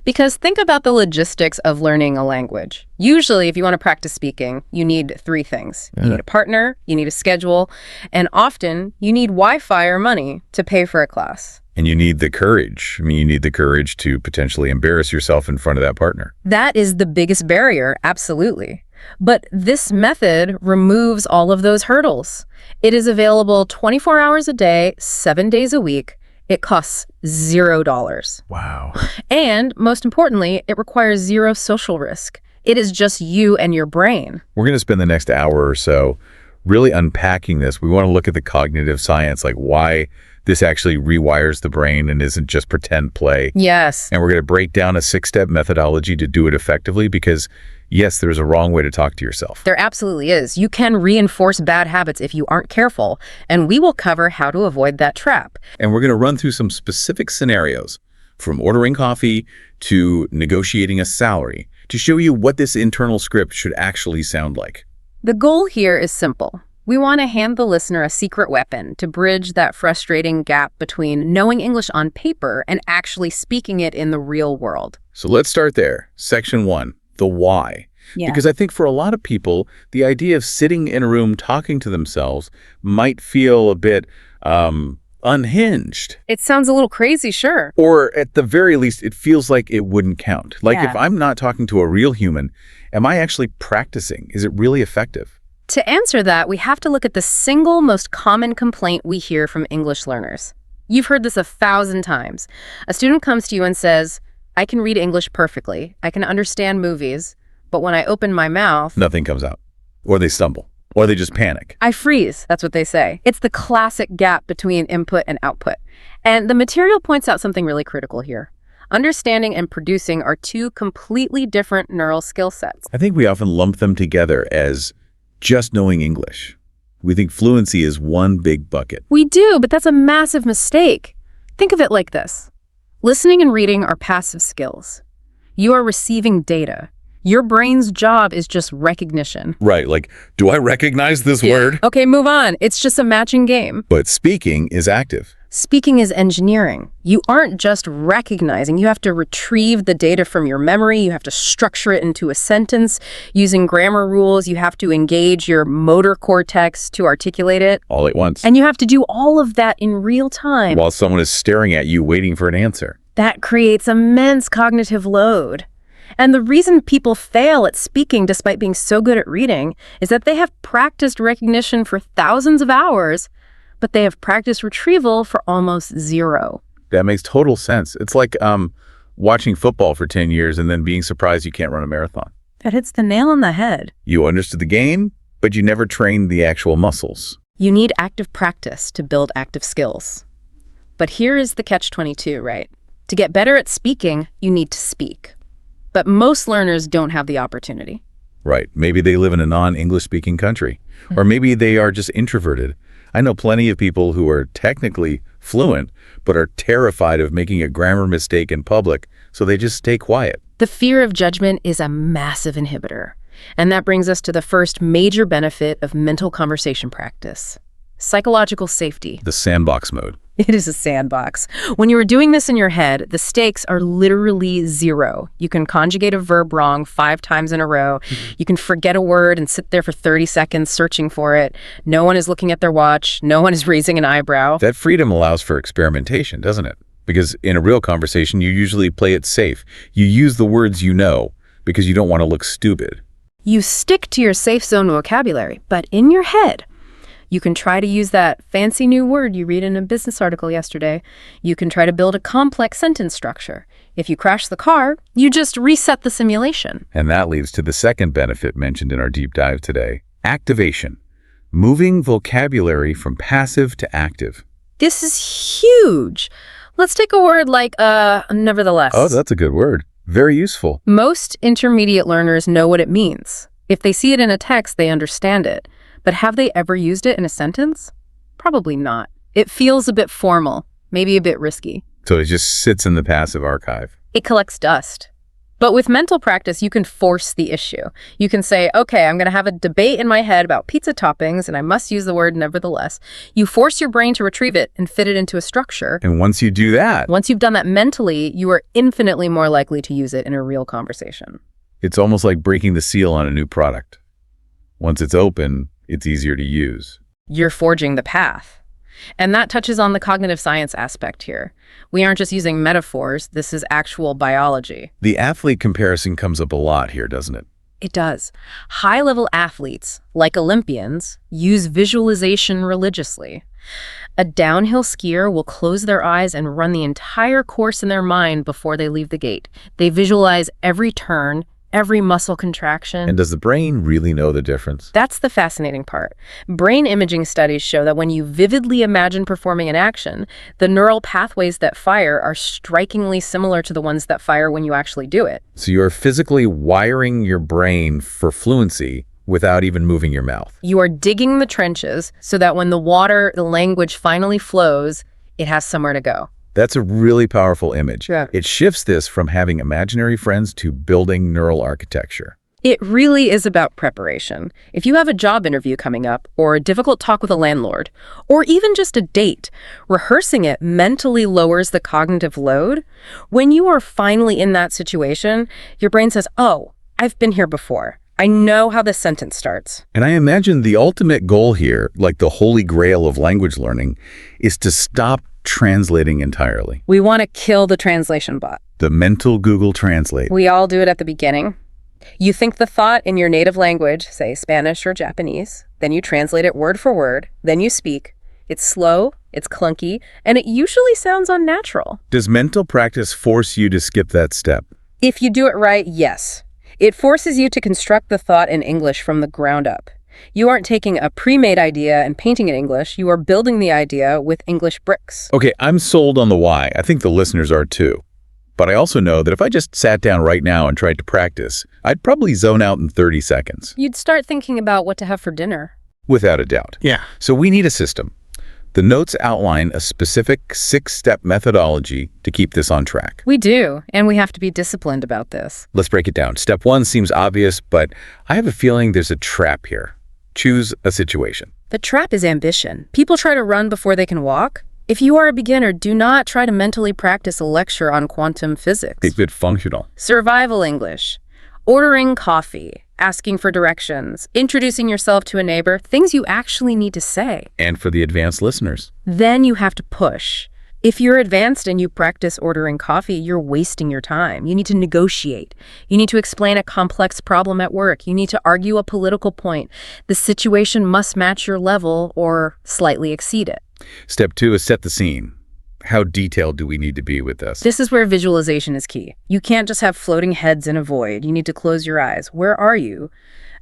Because think about the logistics of learning a language. Usually, if you want to practice speaking, you need three things. You need a partner, you need a schedule, and often you need Wi-Fi or money to pay for a class. And you need the courage. You need the courage to potentially embarrass yourself in front of that partner. That is the biggest barrier, absolutely. But this method removes all of those hurdles. It is available 24 hours a day, 7 days a week. It costs $0. Wow. And most importantly, it requires zero social risk. It is just you and your brain. We're going to spend the next hour or so really unpacking this. We want to look at the cognitive science, like why this actually rewires the brain and isn't just pretend play. Yes. And we're going to break down a 6-step methodology to do it effectively because, yes, there's a wrong way to talk to yourself. There absolutely is. You can reinforce bad habits if you aren't careful, and we will cover how to avoid that trap. And we're going to run through some specific scenarios, from ordering coffee to negotiating a salary, to show you what this internal script should actually sound like. The goal here is simple. We want to hand the listener a secret weapon to bridge that frustrating gap between knowing English on paper and actually speaking it in the real world. So let's start there. Section 1, the why. Yeah. Because I think for a lot of people, the idea of sitting in a room talking to themselves might feel a bit unhinged. It sounds a little crazy, sure. Or at the very least, it feels like it wouldn't count. Like Yeah. if I'm not talking to a real human, am I actually practicing? Is it really effective? To answer that, we have to look at the single most common complaint we hear from English learners. You've heard this 1,000 times. A student comes to you and says, I can read English perfectly. I can understand movies. But when I open my mouth, Nothing comes out. Or they stumble. Or they just panic. I freeze. That's what they say. It's the classic gap between input and output. And the material points out something really critical here. Understanding and producing are two completely different neural skill sets. I think we often lump them together as just knowing English. We think fluency is one big bucket. We do, but that's a massive mistake. Think of it like this. Listening and reading are passive skills. You are receiving data. Your brain's job is just recognition. Right, like, do I recognize this word? Okay, move on. It's just a matching game. But speaking is active. Speaking is engineering. You aren't just recognizing, you have to retrieve the data from your memory, you have to structure it into a sentence using grammar rules, you have to engage your motor cortex to articulate it. All at once. And you have to do all of that in real time. While someone is staring at you waiting for an answer. That creates immense cognitive load. And the reason people fail at speaking despite being so good at reading is that they have practiced recognition for thousands of hours, but they have practiced retrieval for almost zero. That makes total sense. It's like watching football for 10 years and then being surprised you can't run a marathon. That hits the nail on the head. You understood the game, but you never trained the actual muscles. You need active practice to build active skills. But here is the catch-22, right? To get better at speaking, you need to speak. But most learners don't have the opportunity. Right. Maybe they live in a non-English speaking country. Or maybe they are just introverted. I know plenty of people who are technically fluent, but are terrified of making a grammar mistake in public, so they just stay quiet. The fear of judgment is a massive inhibitor. And that brings us to the first major benefit of mental conversation practice: psychological safety. The sandbox mode. It is a sandbox. When you are doing this in your head, the stakes are literally zero. You can conjugate a verb wrong 5 times in a row. You can forget a word and sit there for 30 seconds searching for it. No one is looking at their watch. No one is raising an eyebrow. That freedom allows for experimentation, doesn't it? Because in a real conversation, you usually play it safe. You use the words you know because you don't want to look stupid. You stick to your safe zone vocabulary, but in your head, you can try to use that fancy new word you read in a business article yesterday. You can try to build a complex sentence structure. If you crash the car, you just reset the simulation. And that leads to the second benefit mentioned in our deep dive today: activation. Moving vocabulary from passive to active. This is huge. Let's take a word like nevertheless. Oh, that's a good word. Very useful. Most intermediate learners know what it means. If they see it in a text, they understand it. But have they ever used it in a sentence? Probably not. It feels a bit formal, maybe a bit risky. So it just sits in the passive archive. It collects dust. But with mental practice, you can force the issue. You can say, okay, I'm going to have a debate in my head about pizza toppings, and I must use the word nevertheless. You force your brain to retrieve it and fit it into a structure. And once you do that, once you've done that mentally, you are infinitely more likely to use it in a real conversation. It's almost like breaking the seal on a new product. Once it's open, it's easier to use. You're forging the path. And that touches on the cognitive science aspect here. We aren't just using metaphors, this is actual biology. The athlete comparison comes up a lot here, doesn't it? It does. High-level athletes, like Olympians, use visualization religiously. A downhill skier will close their eyes and run the entire course in their mind before they leave the gate. They visualize every turn, every muscle contraction. And does the brain really know the difference? That's the fascinating part. Brain imaging studies show that when you vividly imagine performing an action, the neural pathways that fire are strikingly similar to the ones that fire when you actually do it. So you're physically wiring your brain for fluency without even moving your mouth. You are digging the trenches so that when the language finally flows, it has somewhere to go. That's a really powerful image. Yeah. It shifts this from having imaginary friends to building neural architecture. It really is about preparation. If you have a job interview coming up, or a difficult talk with a landlord, or even just a date, rehearsing it mentally lowers the cognitive load. When you are finally in that situation, your brain says, oh, I've been here before. I know how this sentence starts. And I imagine the ultimate goal here, like the holy grail of language learning, is to stop translating entirely. We want to kill the translation bot. The mental Google Translate. We all do it at the beginning. You think the thought in your native language, say Spanish or Japanese, then you translate it word for word, then you speak. It's slow, it's clunky, and it usually sounds unnatural. Does mental practice force you to skip that step? If you do it right, yes. It forces you to construct the thought in English from the ground up. You aren't taking a pre-made idea and painting it English. You are building the idea with English bricks. Okay, I'm sold on the why. I think the listeners are too. But I also know that if I just sat down right now and tried to practice, I'd probably zone out in 30 seconds. You'd start thinking about what to have for dinner. Without a doubt. Yeah. So we need a system. The notes outline a specific 6-step methodology to keep this on track. We do, and we have to be disciplined about this. Let's break it down. Step 1 seems obvious, but I have a feeling there's a trap here. Choose a situation. The trap is ambition. People try to run before they can walk. If you are a beginner, do not try to mentally practice a lecture on quantum physics. Keep it functional. Survival English. Ordering coffee, asking for directions, introducing yourself to a neighbor, things you actually need to say. And for the advanced listeners. Then you have to push. If you're advanced and you practice ordering coffee, you're wasting your time. You need to negotiate. You need to explain a complex problem at work. You need to argue a political point. The situation must match your level or slightly exceed it. Step 2 is set the scene. How detailed do we need to be with this? This is where visualization is key. You can't just have floating heads in a void. You need to close your eyes. Where are you?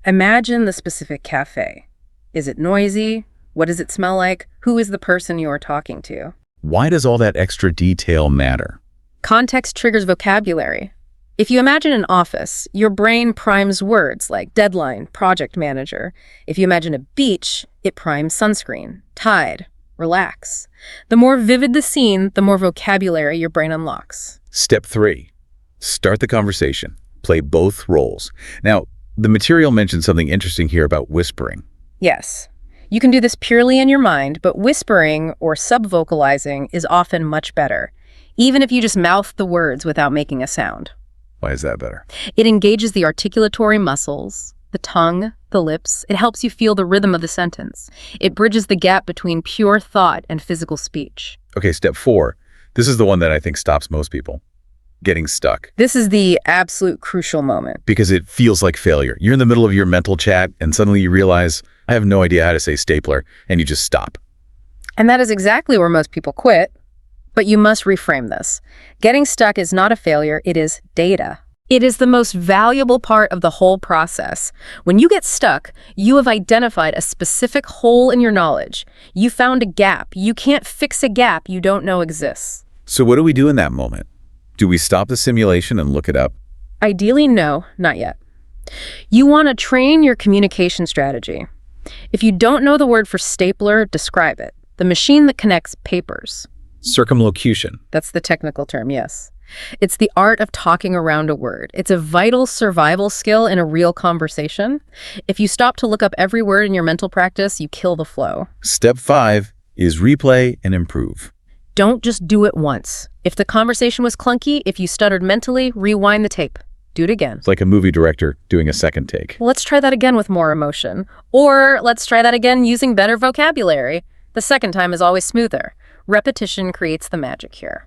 Imagine the specific cafe. Is it noisy? What does it smell like? Who is the person you are talking to? Why does all that extra detail matter? Context triggers vocabulary. If you imagine an office, your brain primes words like deadline, project manager. If you imagine a beach, it primes sunscreen, tide, relax. The more vivid the scene, the more vocabulary your brain unlocks. Step 3. Start the conversation. Play both roles. Now, the material mentions something interesting here about whispering. Yes. You can do this purely in your mind, but whispering or sub-vocalizing is often much better, even if you just mouth the words without making a sound. Why is that better? It engages the articulatory muscles, the tongue, the lips. It helps you feel the rhythm of the sentence. It bridges the gap between pure thought and physical speech. Okay, step 4. This is the one that I think stops most people. Getting stuck. This is the absolute crucial moment. Because it feels like failure. You're in the middle of your mental chat and suddenly you realize, I have no idea how to say stapler, and you just stop. And that is exactly where most people quit. But you must reframe this. Getting stuck is not a failure, it is data. It is the most valuable part of the whole process. When you get stuck, you have identified a specific hole in your knowledge. You found a gap. You can't fix a gap you don't know exists. So what do we do in that moment? Do we stop the simulation and look it up? Ideally, no, not yet. You want to train your communication strategy. If you don't know the word for stapler, describe it. The machine that connects papers. Circumlocution. That's the technical term, yes. It's the art of talking around a word. It's a vital survival skill in a real conversation. If you stop to look up every word in your mental practice, you kill the flow. Step 5 is replay and improve. Don't just do it once. If the conversation was clunky, if you stuttered mentally, rewind the tape. Do it again. It's like a movie director doing a second take. Let's try that again with more emotion. Or let's try that again using better vocabulary. The second time is always smoother. Repetition creates the magic here.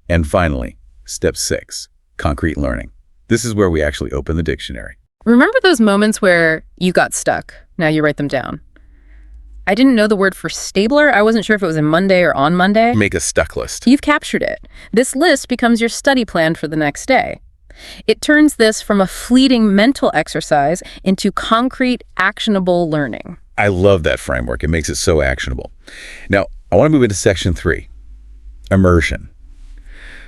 And finally, step 6, concrete learning. This is where we actually open the dictionary. Remember those moments where you got stuck? Now you write them down. I didn't know the word for stabler. I wasn't sure if it was in Monday or on Monday. Make a stuck list. You've captured it. This list becomes your study plan for the next day. It turns this from a fleeting mental exercise into concrete, actionable learning. I love that framework. It makes it so actionable. Now, I want to move into section 3, immersion.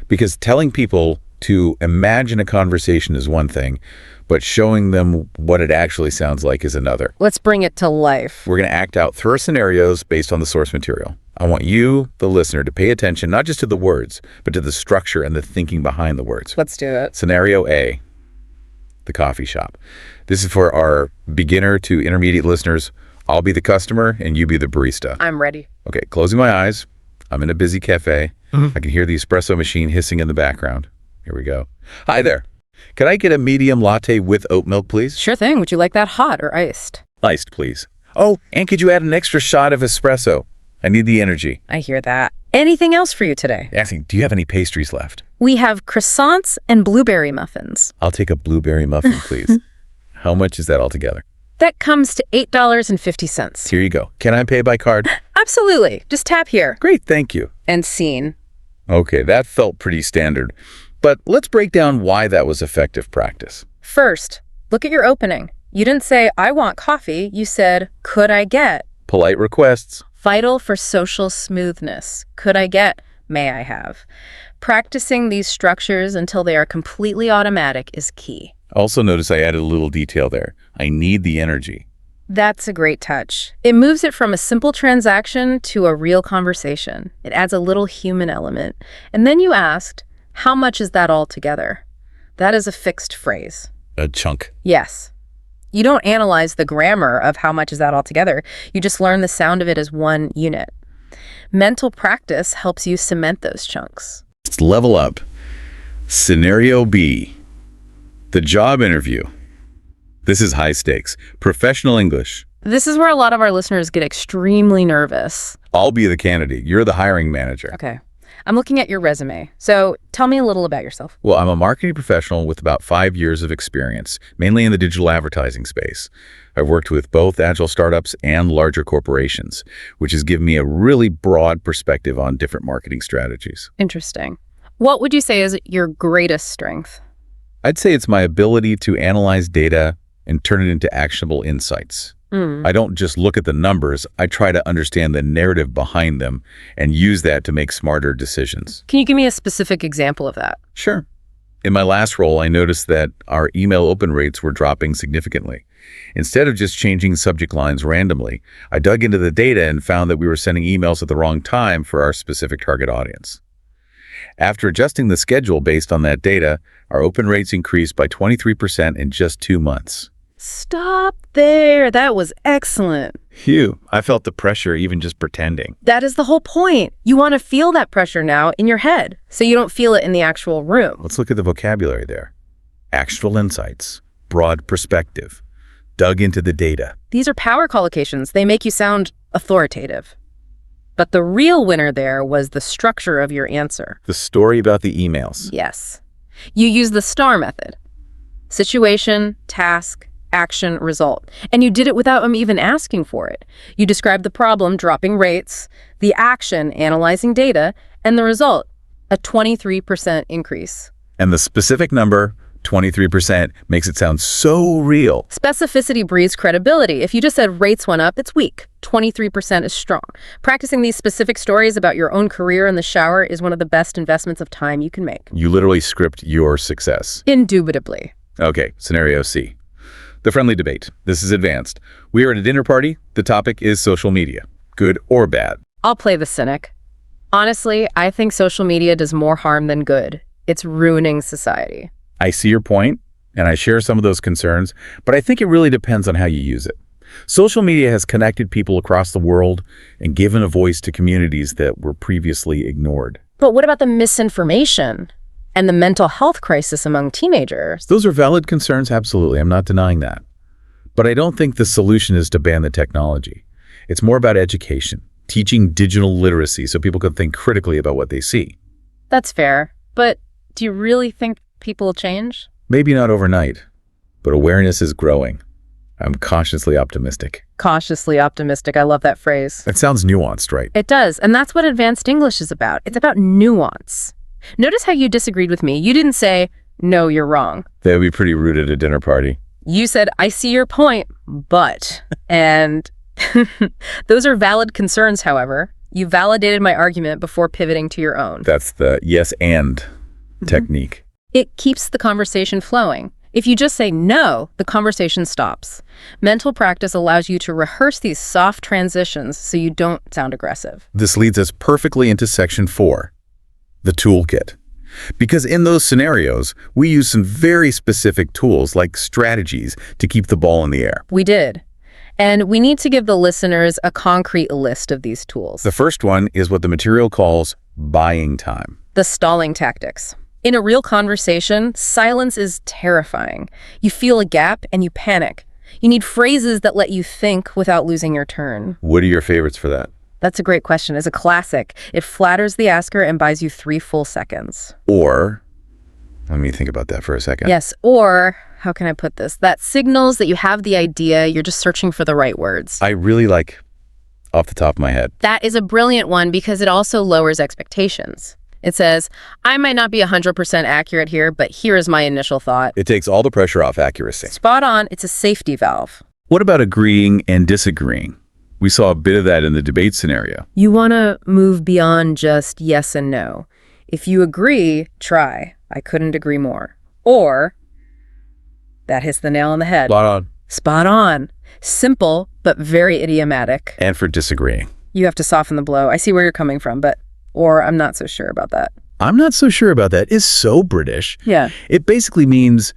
Because telling people to imagine a conversation is one thing, but showing them what it actually sounds like is another. Let's bring it to life. We're going to act out 3 scenarios based on the source material. I want you, the listener, to pay attention not just to the words, but to the structure and the thinking behind the words. Let's do it. Scenario A, the coffee shop. This is for our beginner to intermediate listeners. I'll be the customer and you be the barista. I'm ready. Okay, closing my eyes. I'm in a busy cafe. I can hear the espresso machine hissing in the background. Here we go. Hi there. Could I get a medium latte with oat milk, please? Sure thing. Would you like that hot or iced? Iced, please. Oh, and could you add an extra shot of espresso? I need the energy. I hear that. Anything else for you today? Asking, do you have any pastries left? We have croissants and blueberry muffins. I'll take a blueberry muffin, please. How much is that altogether? That comes to $8.50. Here you go. Can I pay by card? Absolutely. Just tap here. Great, thank you. And scene. Okay, that felt pretty standard. But let's break down why that was effective practice. First, look at your opening. You didn't say, I want coffee. You said, could I get? Polite requests. Vital for social smoothness. Could I get? May I have? Practicing these structures until they are completely automatic is key. Also notice I added a little detail there. I need the energy. That's a great touch. It moves it from a simple transaction to a real conversation. It adds a little human element. And then you asked, how much is that all together? That is a fixed phrase. A chunk. Yes. You don't analyze the grammar of how much is that all together. You just learn the sound of it as one unit. Mental practice helps you cement those chunks. Let's level up. Scenario B, the job interview. This is high stakes, professional English. This is where a lot of our listeners get extremely nervous. I'll be the candidate. You're the hiring manager. Okay. I'm looking at your resume. So tell me a little about yourself. Well, I'm a marketing professional with about 5 years of experience, mainly in the digital advertising space. I've worked with both agile startups and larger corporations, which has given me a really broad perspective on different marketing strategies. Interesting. What would you say is your greatest strength? I'd say it's my ability to analyze data and turn it into actionable insights. I don't just look at the numbers. I try to understand the narrative behind them and use that to make smarter decisions. Can you give me a specific example of that? Sure. In my last role, I noticed that our email open rates were dropping significantly. Instead of just changing subject lines randomly, I dug into the data and found that we were sending emails at the wrong time for our specific target audience. After adjusting the schedule based on that data, our open rates increased by 23% in just 2 months. Stop there. That was excellent. Phew, I felt the pressure even just pretending. That is the whole point. You want to feel that pressure now in your head, so you don't feel it in the actual room. Let's look at the vocabulary there. Actionable insights, broad perspective, dug into the data. These are power collocations. They make you sound authoritative. But the real winner there was the structure of your answer. The story about the emails. Yes. You use the STAR method. Situation, task, action, result. And you did it without them even asking for it. You described the problem, dropping rates, the action, analyzing data, and the result, a 23% increase. And the specific number, 23%, makes it sound so real. Specificity breeds credibility. If you just said rates went up, it's weak. 23% is strong. Practicing these specific stories about your own career in the shower is one of the best investments of time you can make. You literally script your success. Indubitably. Okay, scenario C. The friendly debate. This is advanced. We are at a dinner party. The topic is social media. Good or bad? I'll play the cynic. Honestly, I think social media does more harm than good. It's ruining society. I see your point, and I share some of those concerns, but I think it really depends on how you use it. Social media has connected people across the world and given a voice to communities that were previously ignored. But what about the misinformation and the mental health crisis among teenagers? Those are valid concerns, absolutely. I'm not denying that. But I don't think the solution is to ban the technology. It's more about education, teaching digital literacy so people can think critically about what they see. That's fair. But do you really think people will change? Maybe not overnight, but awareness is growing. I'm cautiously optimistic. Cautiously optimistic. I love that phrase. It sounds nuanced, right? It does. And that's what advanced English is about. It's about nuance. Notice how you disagreed with me. You didn't say, no, you're wrong. That would be pretty rude at a dinner party. You said, I see your point, but, and those are valid concerns, however. You validated my argument before pivoting to your own. That's the yes and technique. It keeps the conversation flowing. If you just say no, the conversation stops. Mental practice allows you to rehearse these soft transitions so you don't sound aggressive. This leads us perfectly into section 4, the toolkit. Because in those scenarios, we use some very specific tools like strategies to keep the ball in the air. We did. And we need to give the listeners a concrete list of these tools. The first one is what the material calls buying time. The stalling tactics. In a real conversation, silence is terrifying. You feel a gap and you panic. You need phrases that let you think without losing your turn. What are your favorites for that? That's a great question. It's a classic. It flatters the asker and buys you 3 full seconds. Or, let me think about that for a second. Yes, or, how can I put this? That signals that you have the idea, you're just searching for the right words. I really like, off the top of my head. That is a brilliant one because it also lowers expectations. It says, I might not be 100% accurate here, but here is my initial thought. It takes all the pressure off accuracy. Spot on. It's a safety valve. What about agreeing and disagreeing? We saw a bit of that in the debate scenario. You want to move beyond just yes and no. If you agree, try. I couldn't agree more. Or, that hits the nail on the head. Spot on. Spot on. Simple, but very idiomatic. And for disagreeing. You have to soften the blow. I see where you're coming from, but, or I'm not so sure about that. I'm not so sure about that is so British. Yeah. It basically means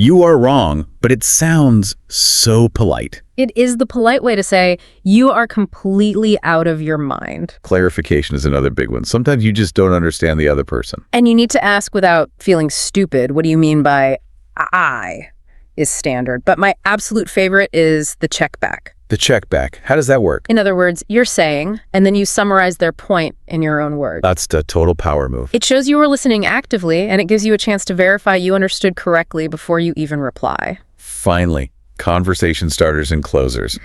You are wrong, but it sounds so polite. It is the polite way to say, you are completely out of your mind. Clarification is another big one. Sometimes you just don't understand the other person. And you need to ask without feeling stupid, what do you mean by I is standard? But my absolute favorite is the check back. The check back. How does that work? In other words, you're saying, and then you summarize their point in your own words. That's the total power move. It shows you were listening actively, and it gives you a chance to verify you understood correctly before you even reply. Finally, conversation starters and closers.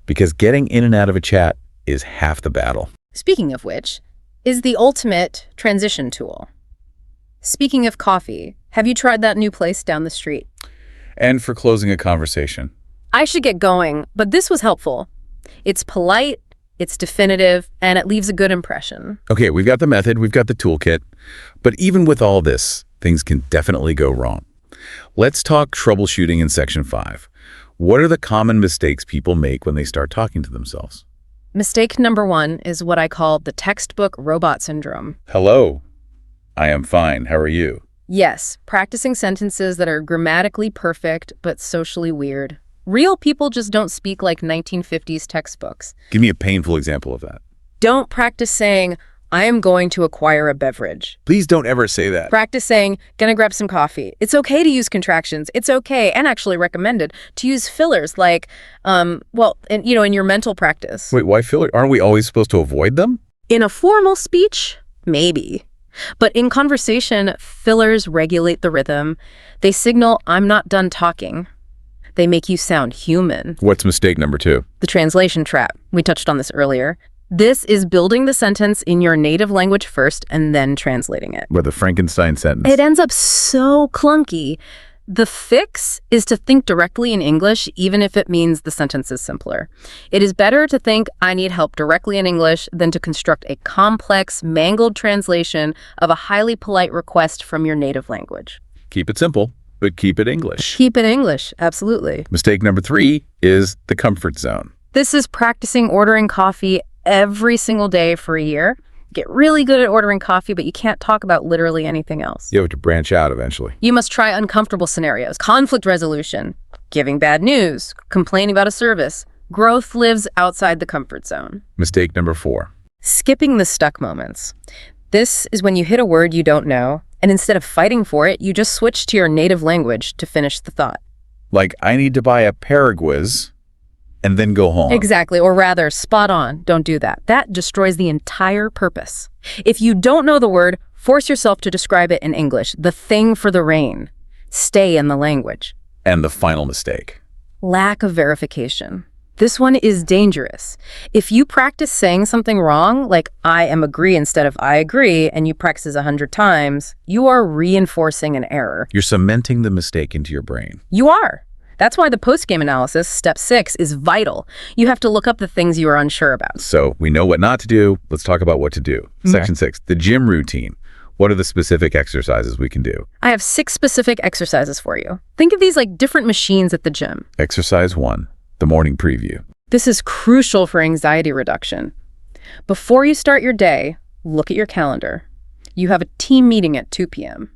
Because getting in and out of a chat is half the battle. Speaking of which, is the ultimate transition tool. Speaking of coffee, have you tried that new place down the street? And for closing a conversation. I should get going, but this was helpful. It's polite, it's definitive, and it leaves a good impression. Okay, we've got the method, we've got the toolkit, but even with all this, things can definitely go wrong. Let's talk troubleshooting in Section 5. What are the common mistakes people make when they start talking to themselves? Mistake number 1 is what I call the textbook robot syndrome. Hello, I am fine, how are you? Yes, practicing sentences that are grammatically perfect but socially weird. Real people just don't speak like 1950s textbooks. Give me a painful example of that. Don't practice saying, I am going to acquire a beverage. Please don't ever say that. Practice saying, gonna grab some coffee. It's okay to use contractions. It's okay, and actually recommended, to use fillers like, in your mental practice. Wait, why filler? Aren't we always supposed to avoid them? In a formal speech, maybe. But in conversation, fillers regulate the rhythm. They signal, I'm not done talking. They make you sound human. What's mistake number 2? The translation trap. We touched on this earlier. This is building the sentence in your native language first and then translating it. With the Frankenstein sentence. It ends up so clunky. The fix is to think directly in English, even if it means the sentence is simpler. It is better to think, I need help directly in English, than to construct a complex, mangled translation of a highly polite request from your native language. Keep it simple, but keep it English. Keep it English, absolutely. Mistake number 3 is the comfort zone. This is practicing ordering coffee every single day for a year. Get really good at ordering coffee, but you can't talk about literally anything else. You have to branch out eventually. You must try uncomfortable scenarios, conflict resolution, giving bad news, complaining about a service. Growth lives outside the comfort zone. Mistake number 4. Skipping the stuck moments. This is when you hit a word you don't know, and instead of fighting for it, you just switch to your native language to finish the thought. Like, I need to buy a Paraguas and then go home. Exactly, or rather, spot on. Don't do that. That destroys the entire purpose. If you don't know the word, force yourself to describe it in English. The thing for the rain. Stay in the language. And the final mistake. Lack of verification. This one is dangerous. If you practice saying something wrong, like I am agree instead of I agree, and you practice 100 times, you are reinforcing an error. You're cementing the mistake into your brain. You are. That's why the post-game analysis, step 6, is vital. You have to look up the things you are unsure about. So we know what not to do. Let's talk about what to do. Okay. Section 6, the gym routine. What are the specific exercises we can do? I have 6 specific exercises for you. Think of these like different machines at the gym. Exercise 1, the morning preview. This is crucial for anxiety reduction. Before you start your day, look at your calendar. You have a team meeting at 2 p.m.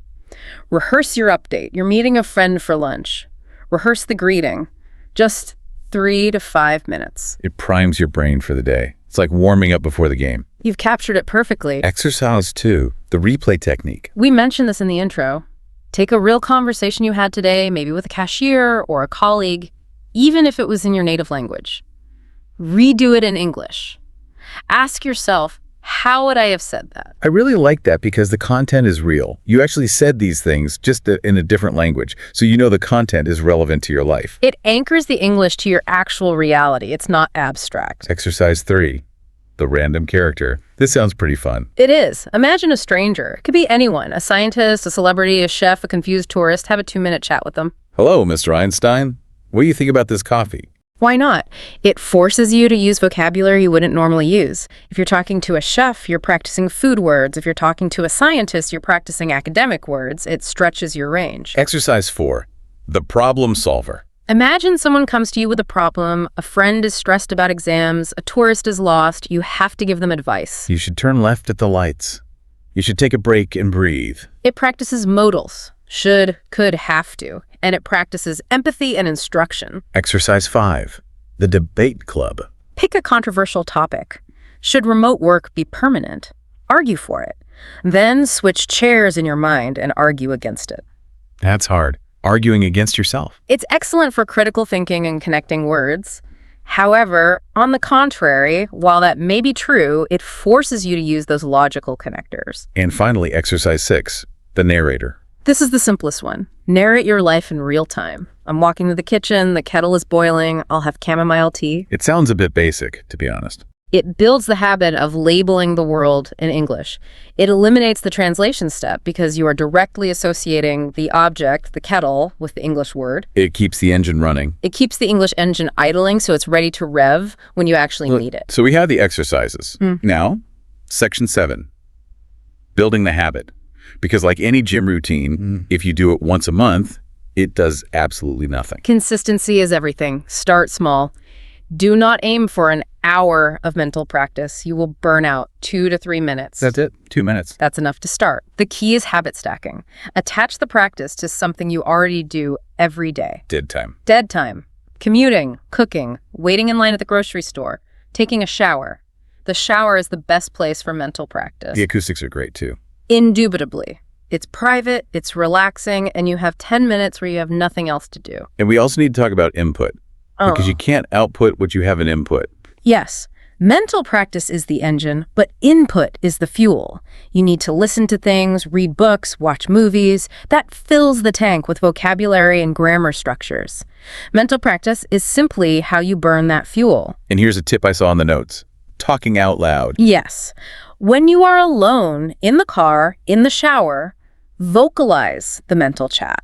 Rehearse your update. You're meeting a friend for lunch. Rehearse the greeting. Just 3 to 5 minutes. It primes your brain for the day. It's like warming up before the game. You've captured it perfectly. Exercise 2, the replay technique. We mentioned this in the intro. Take a real conversation you had today, maybe with a cashier or a colleague, even if it was in your native language. Redo it in English. Ask yourself, how would I have said that? I really like that because the content is real. You actually said these things just in a different language, so you know the content is relevant to your life. It anchors the English to your actual reality. It's not abstract. Exercise 3, the random character. This sounds pretty fun. It is. Imagine a stranger. It could be anyone, a scientist, a celebrity, a chef, a confused tourist. Have a 2-minute chat with them. Hello, Mr. Einstein. What do you think about this coffee? Why not? It forces you to use vocabulary you wouldn't normally use. If you're talking to a chef, you're practicing food words. If you're talking to a scientist, you're practicing academic words. It stretches your range. Exercise 4, the problem solver. Imagine someone comes to you with a problem, a friend is stressed about exams, a tourist is lost. You have to give them advice. You should turn left at the lights. You should take a break and breathe. It practices modals. Should, could, have to. and it practices empathy and instruction. Exercise 5. The debate club. Pick a controversial topic. Should remote work be permanent? Argue for it. Then switch chairs in your mind and argue against it. That's hard. Arguing against yourself. It's excellent for critical thinking and connecting words. However, on the contrary, while that may be true, it forces you to use those logical connectors. And finally, exercise 6, the narrator. This is the simplest one. Narrate your life in real time. I'm walking to the kitchen, the kettle is boiling, I'll have chamomile tea. It sounds a bit basic, to be honest. It builds the habit of labeling the world in English. It eliminates the translation step because you are directly associating the object, the kettle, with the English word. It keeps the engine running. It keeps the English engine idling so it's ready to rev when you actually need it. So we have the exercises. Now, section 7, building the habit. Because like any gym routine, if you do it once a month, it does absolutely nothing. Consistency is everything. Start small. Do not aim for an hour of mental practice. You will burn out 2 to 3 minutes. That's it. 2 minutes. That's enough to start. The key is habit stacking. Attach the practice to something you already do every day. Dead time. Dead time. Commuting, cooking, waiting in line at the grocery store, taking a shower. The shower is the best place for mental practice. The acoustics are great too. Indubitably. It's private, it's relaxing, and you have 10 minutes where you have nothing else to do. And we also need to talk about input. Because you can't output what you have in input. Yes. Mental practice is the engine, but input is the fuel. You need to listen to things, read books, watch movies. That fills the tank with vocabulary and grammar structures. Mental practice is simply how you burn that fuel. And here's a tip I saw in the notes. Talking out loud. Yes. When you are alone, in the car, in the shower, vocalize the mental chat.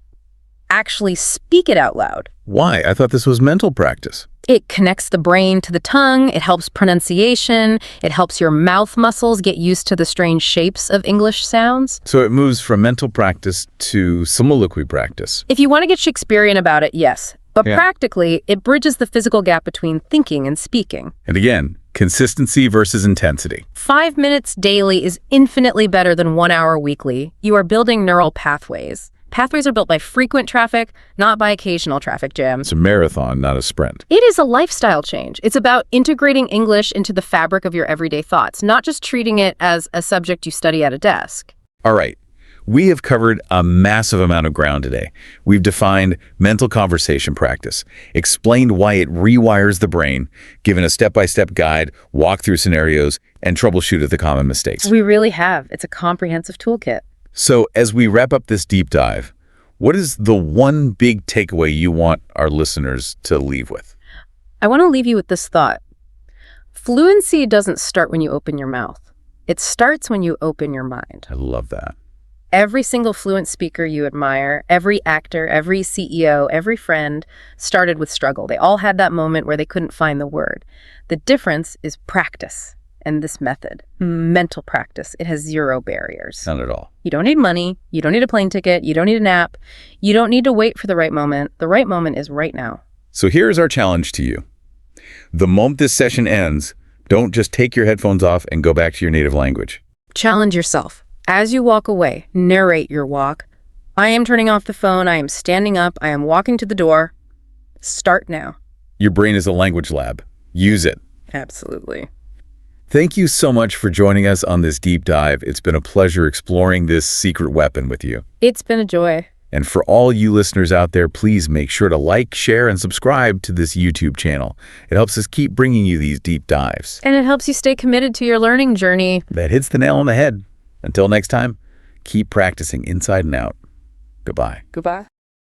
Actually speak it out loud. Why? I thought this was mental practice. It connects the brain to the tongue, it helps pronunciation, it helps your mouth muscles get used to the strange shapes of English sounds. So it moves from mental practice to soliloquy practice. If you want to get Shakespearean about it, yes. But Yeah. practically, it bridges the physical gap between thinking and speaking. And again, consistency versus intensity. 5 minutes daily is infinitely better than 1 hour weekly. You are building neural pathways. Pathways are built by frequent traffic, not by occasional traffic jams. It's a marathon, not a sprint. It is a lifestyle change. It's about integrating English into the fabric of your everyday thoughts, not just treating it as a subject you study at a desk. All right. We have covered a massive amount of ground today. We've defined mental conversation practice, explained why it rewires the brain, given a step-by-step guide, walk through scenarios, and troubleshooted the common mistakes. We really have. It's a comprehensive toolkit. So as we wrap up this deep dive, what is the one big takeaway you want our listeners to leave with? I want to leave you with this thought. Fluency doesn't start when you open your mouth. It starts when you open your mind. I love that. Every single fluent speaker you admire, every actor, every CEO, every friend started with struggle. They all had that moment where they couldn't find the word. The difference is practice. And this method, mental practice, it has 0 barriers. Not at all. You don't need money. You don't need a plane ticket. You don't need an app. You don't need to wait for the right moment. The right moment is right now. So here's our challenge to you. The moment this session ends, don't just take your headphones off and go back to your native language. Challenge yourself. As you walk away, narrate your walk. I am turning off the phone. I am standing up. I am walking to the door. Start now. Your brain is a language lab. Use it. Absolutely. Thank you so much for joining us on this deep dive. It's been a pleasure exploring this secret weapon with you. It's been a joy. And for all you listeners out there, please make sure to like, share, and subscribe to this YouTube channel. It helps us keep bringing you these deep dives. And it helps you stay committed to your learning journey. That hits the nail on the head. Until next time, keep practicing inside and out. Goodbye. Goodbye.